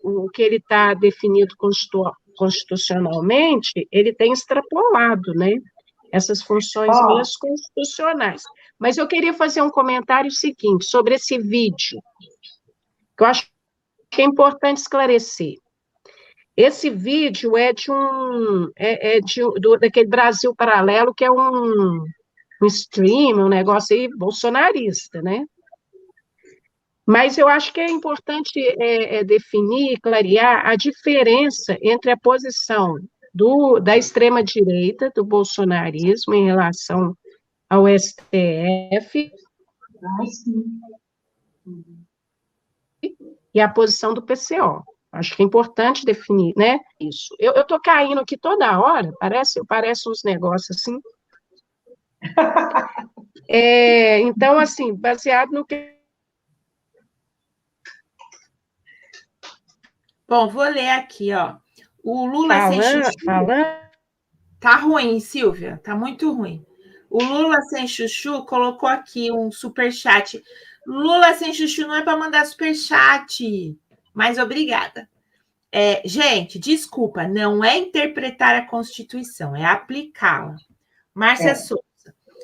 o que ele está definido constitucionalmente, ele tem extrapolado, né? Essas funções minhas constitucionais. Mas eu queria fazer um comentário seguinte sobre esse vídeo, que eu acho que é importante esclarecer. Esse vídeo é daquele Brasil Paralelo, que é um stream, um negócio aí bolsonarista, né? Mas eu acho que é importante definir, clarear a diferença entre a posição da extrema-direita, do bolsonarismo, em relação ao STF, e a posição do PCO. Acho que é importante definir, né, isso. Eu estou caindo aqui toda hora, parece uns negócios assim. Então, assim, baseado no que... Bom, vou ler aqui, ó. O Lula sem chuchu... Tá ruim, Silvia, tá muito ruim. O Lula sem chuchu colocou aqui um superchat. Lula sem chuchu não é para mandar superchat, mas obrigada. Gente, desculpa, não é interpretar a Constituição, é aplicá-la. Márcia Souza.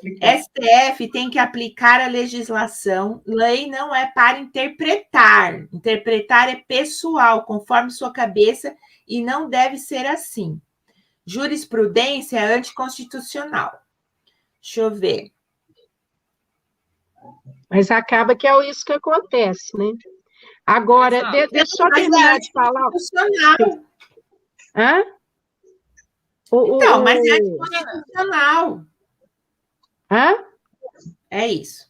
STF tem que aplicar a legislação, lei não é para interpretar. Interpretar é pessoal, conforme sua cabeça, e não deve ser assim. Jurisprudência é anticonstitucional. Deixa eu ver. Mas acaba que é isso que acontece, né? Agora, deixa eu só terminar de falar. Hã? Então, mas é anticonstitucional. Hã? É isso.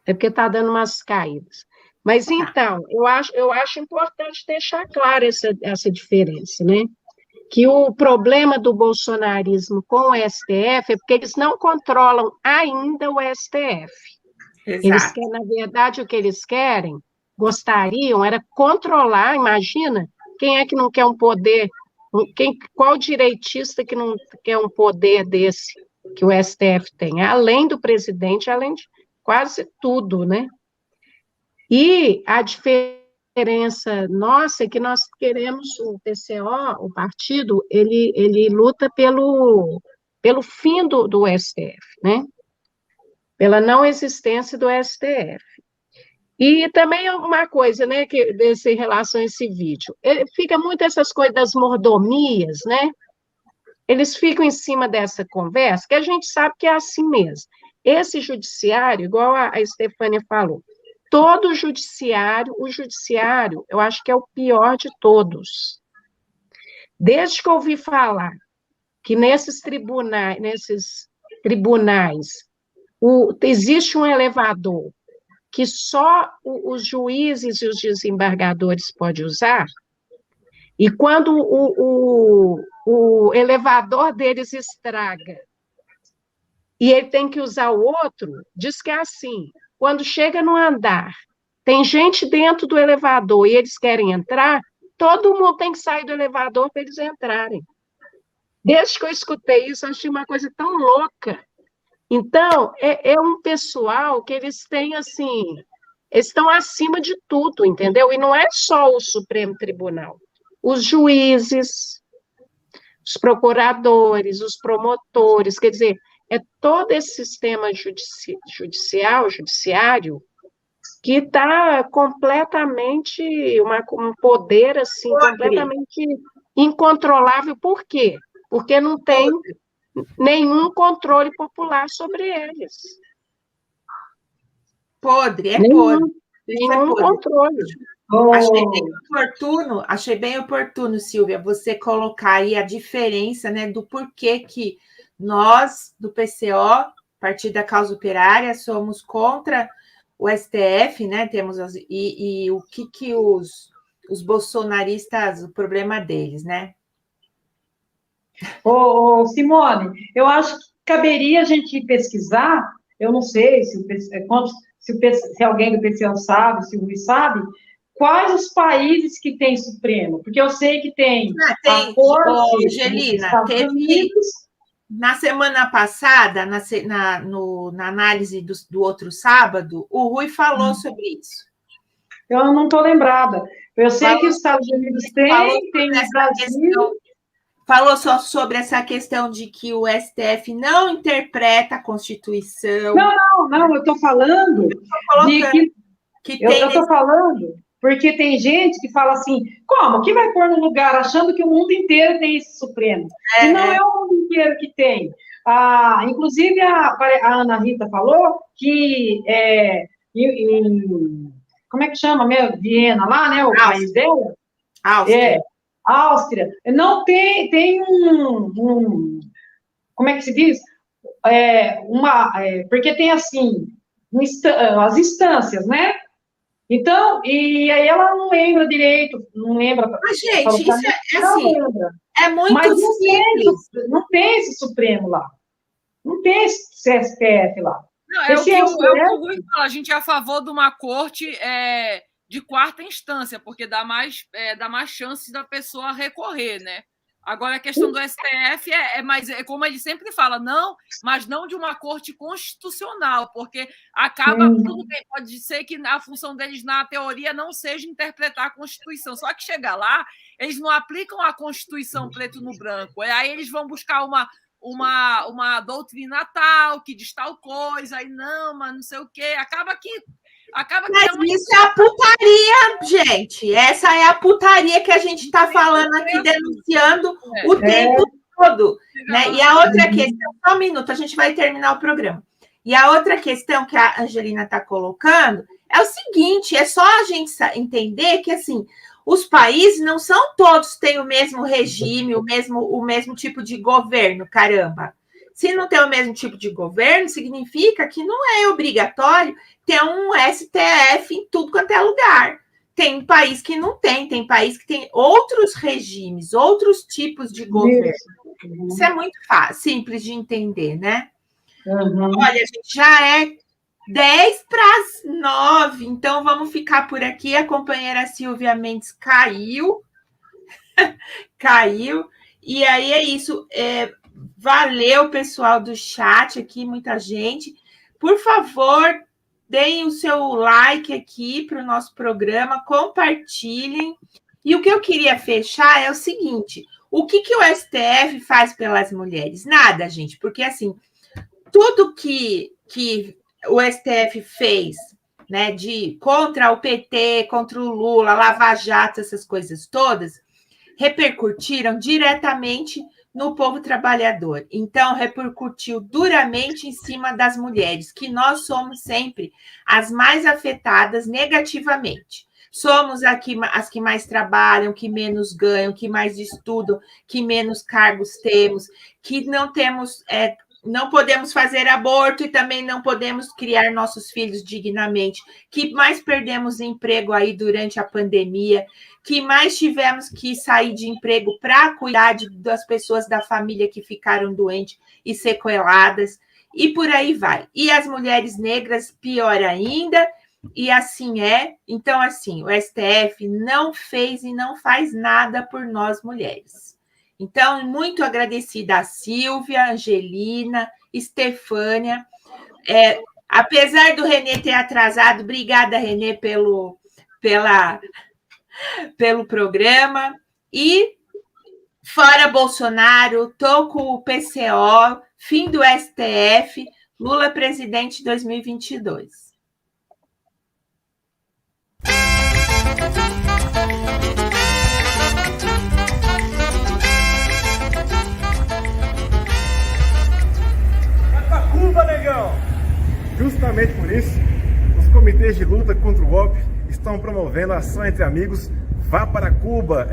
É porque está dando umas caídas. Mas, então, eu acho importante deixar clara essa diferença, né? Que o problema do bolsonarismo com o STF é porque eles não controlam ainda o STF. Exato. Eles querem, na verdade, o que eles gostariam, era controlar, imagina, quem é que não quer um poder, qual direitista que não quer um poder desse que o STF tem, além do presidente, além de quase tudo, né? E a diferença nossa é que nós queremos, o PCO, o partido, ele luta pelo fim do STF, né? Pela não existência do STF. E também uma coisa, né, em relação a esse vídeo, fica muito essas coisas das mordomias, né? Eles ficam em cima dessa conversa, que a gente sabe que é assim mesmo. Esse judiciário, igual a Estefânia falou, todo o judiciário, eu acho que é o pior de todos. Desde que eu ouvi falar que nesses tribunais, existe um elevador que só os juízes e os desembargadores podem usar, e quando o elevador deles estraga e ele tem que usar o outro, diz que é assim, quando chega no andar, tem gente dentro do elevador e eles querem entrar, todo mundo tem que sair do elevador para eles entrarem. Desde que eu escutei isso, eu achei uma coisa tão louca. Então, é um pessoal que eles têm, assim, eles estão acima de tudo, entendeu? E não é só o Supremo Tribunal. Os juízes, os procuradores, os promotores, quer dizer, é todo esse sistema judiciário, que está completamente, um poder, assim, completamente incontrolável. Por quê? Porque não tem nenhum controle popular sobre eles. Podre. Nenhum controle. Achei bem oportuno, Silvia, você colocar aí a diferença, né, do porquê que nós, do PCO, Partido da Causa Operária, somos contra o STF, né, e o que os bolsonaristas, o problema deles, né? Simone, eu acho que caberia a gente pesquisar, eu não sei se alguém do PCO sabe, se o Luiz sabe, quais os países que tem Supremo, porque eu sei que tem a Corte Angelina, na semana passada, na análise do outro sábado, o Rui falou sobre isso. Eu não estou lembrada. Eu sei que os Estados Unidos tem o Brasil... Falou só sobre essa questão de que o STF não interpreta a Constituição. Não, eu estou falando eu estou falando porque tem gente que fala assim, como? Que vai pôr no lugar achando que o mundo inteiro tem esse Supremo? E não é o mundo inteiro que tem. Inclusive, a Ana Rita falou que como é que chama mesmo? Viena, lá, né? O país dela? Áustria. Áustria. Não tem como é que se diz? Porque tem, assim, as instâncias, né? Então, e aí ela não lembra direito, não lembra. Mas, gente, isso é assim, é muito mas simples. Não tem esse Supremo lá. Não tem esse STF lá. Não, é o que o Rui fala, a gente é a favor de uma corte de quarta instância, porque dá mais chances da pessoa recorrer, né? Agora, a questão do STF é como ele sempre fala, mas não de uma corte constitucional, porque acaba tudo bem, pode ser que a função deles, na teoria, não seja interpretar a Constituição, só que chegar lá, eles não aplicam a Constituição preto no branco, aí eles vão buscar uma doutrina tal, que diz tal coisa, aí mas não sei o quê, acaba que Mas isso é a putaria, gente. Essa é a putaria que a gente está falando aqui, denunciando o tempo todo. Né? E a outra questão, só um minuto, a gente vai terminar o programa. E a outra questão que a Angelina está colocando é o seguinte: é só a gente entender que assim, os países não são todos têm o mesmo regime, o mesmo tipo de governo, caramba. Se não tem o mesmo tipo de governo, significa que não é obrigatório ter um STF em tudo quanto é lugar. Tem país que não tem país que tem outros regimes, outros tipos de governo. Isso é muito simples de entender, né? Olha, a gente já é 10:09, então vamos ficar por aqui. A companheira Silvia Mendes caiu. E aí é isso. Valeu, pessoal do chat aqui, muita gente. Por favor, deem o seu like aqui para o nosso programa, compartilhem. E o que eu queria fechar é o seguinte: o que o STF faz pelas mulheres? Nada, gente, porque assim, tudo que o STF fez, né, contra o PT, contra o Lula, Lava Jato, essas coisas todas, repercutiram diretamente no povo trabalhador. Então, repercutiu duramente em cima das mulheres, que nós somos sempre as mais afetadas negativamente. Somos as que mais trabalham, que menos ganham, que mais estudam, que menos cargos temos, que não podemos fazer aborto e também não podemos criar nossos filhos dignamente, que mais perdemos emprego aí durante a pandemia, que mais tivemos que sair de emprego para cuidar das pessoas da família que ficaram doentes e sequeladas, e por aí vai. E as mulheres negras, pior ainda, e assim é. Então, assim, o STF não fez e não faz nada por nós mulheres. Então, muito agradecida a Silvia, a Angelina, Estefânia. Apesar do Renê ter atrasado, obrigada, Renê, pelo programa. E fora Bolsonaro, tô com o PCO, fim do STF, Lula presidente 2022. Cuba, negão! Justamente por isso, os comitês de luta contra o golpe estão promovendo a ação entre amigos Vá para Cuba,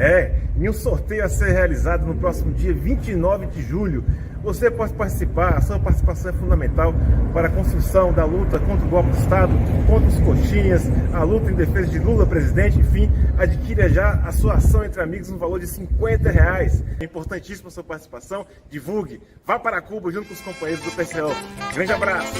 em um sorteio a ser realizado no próximo dia 29 de julho. Você pode participar, a sua participação é fundamental para a construção da luta contra o golpe de Estado, contra os coxinhas, a luta em defesa de Lula presidente, enfim, adquira já a sua ação entre amigos no valor de R$50. É importantíssima a sua participação, divulgue, vá para Cuba junto com os companheiros do PCO. Grande abraço!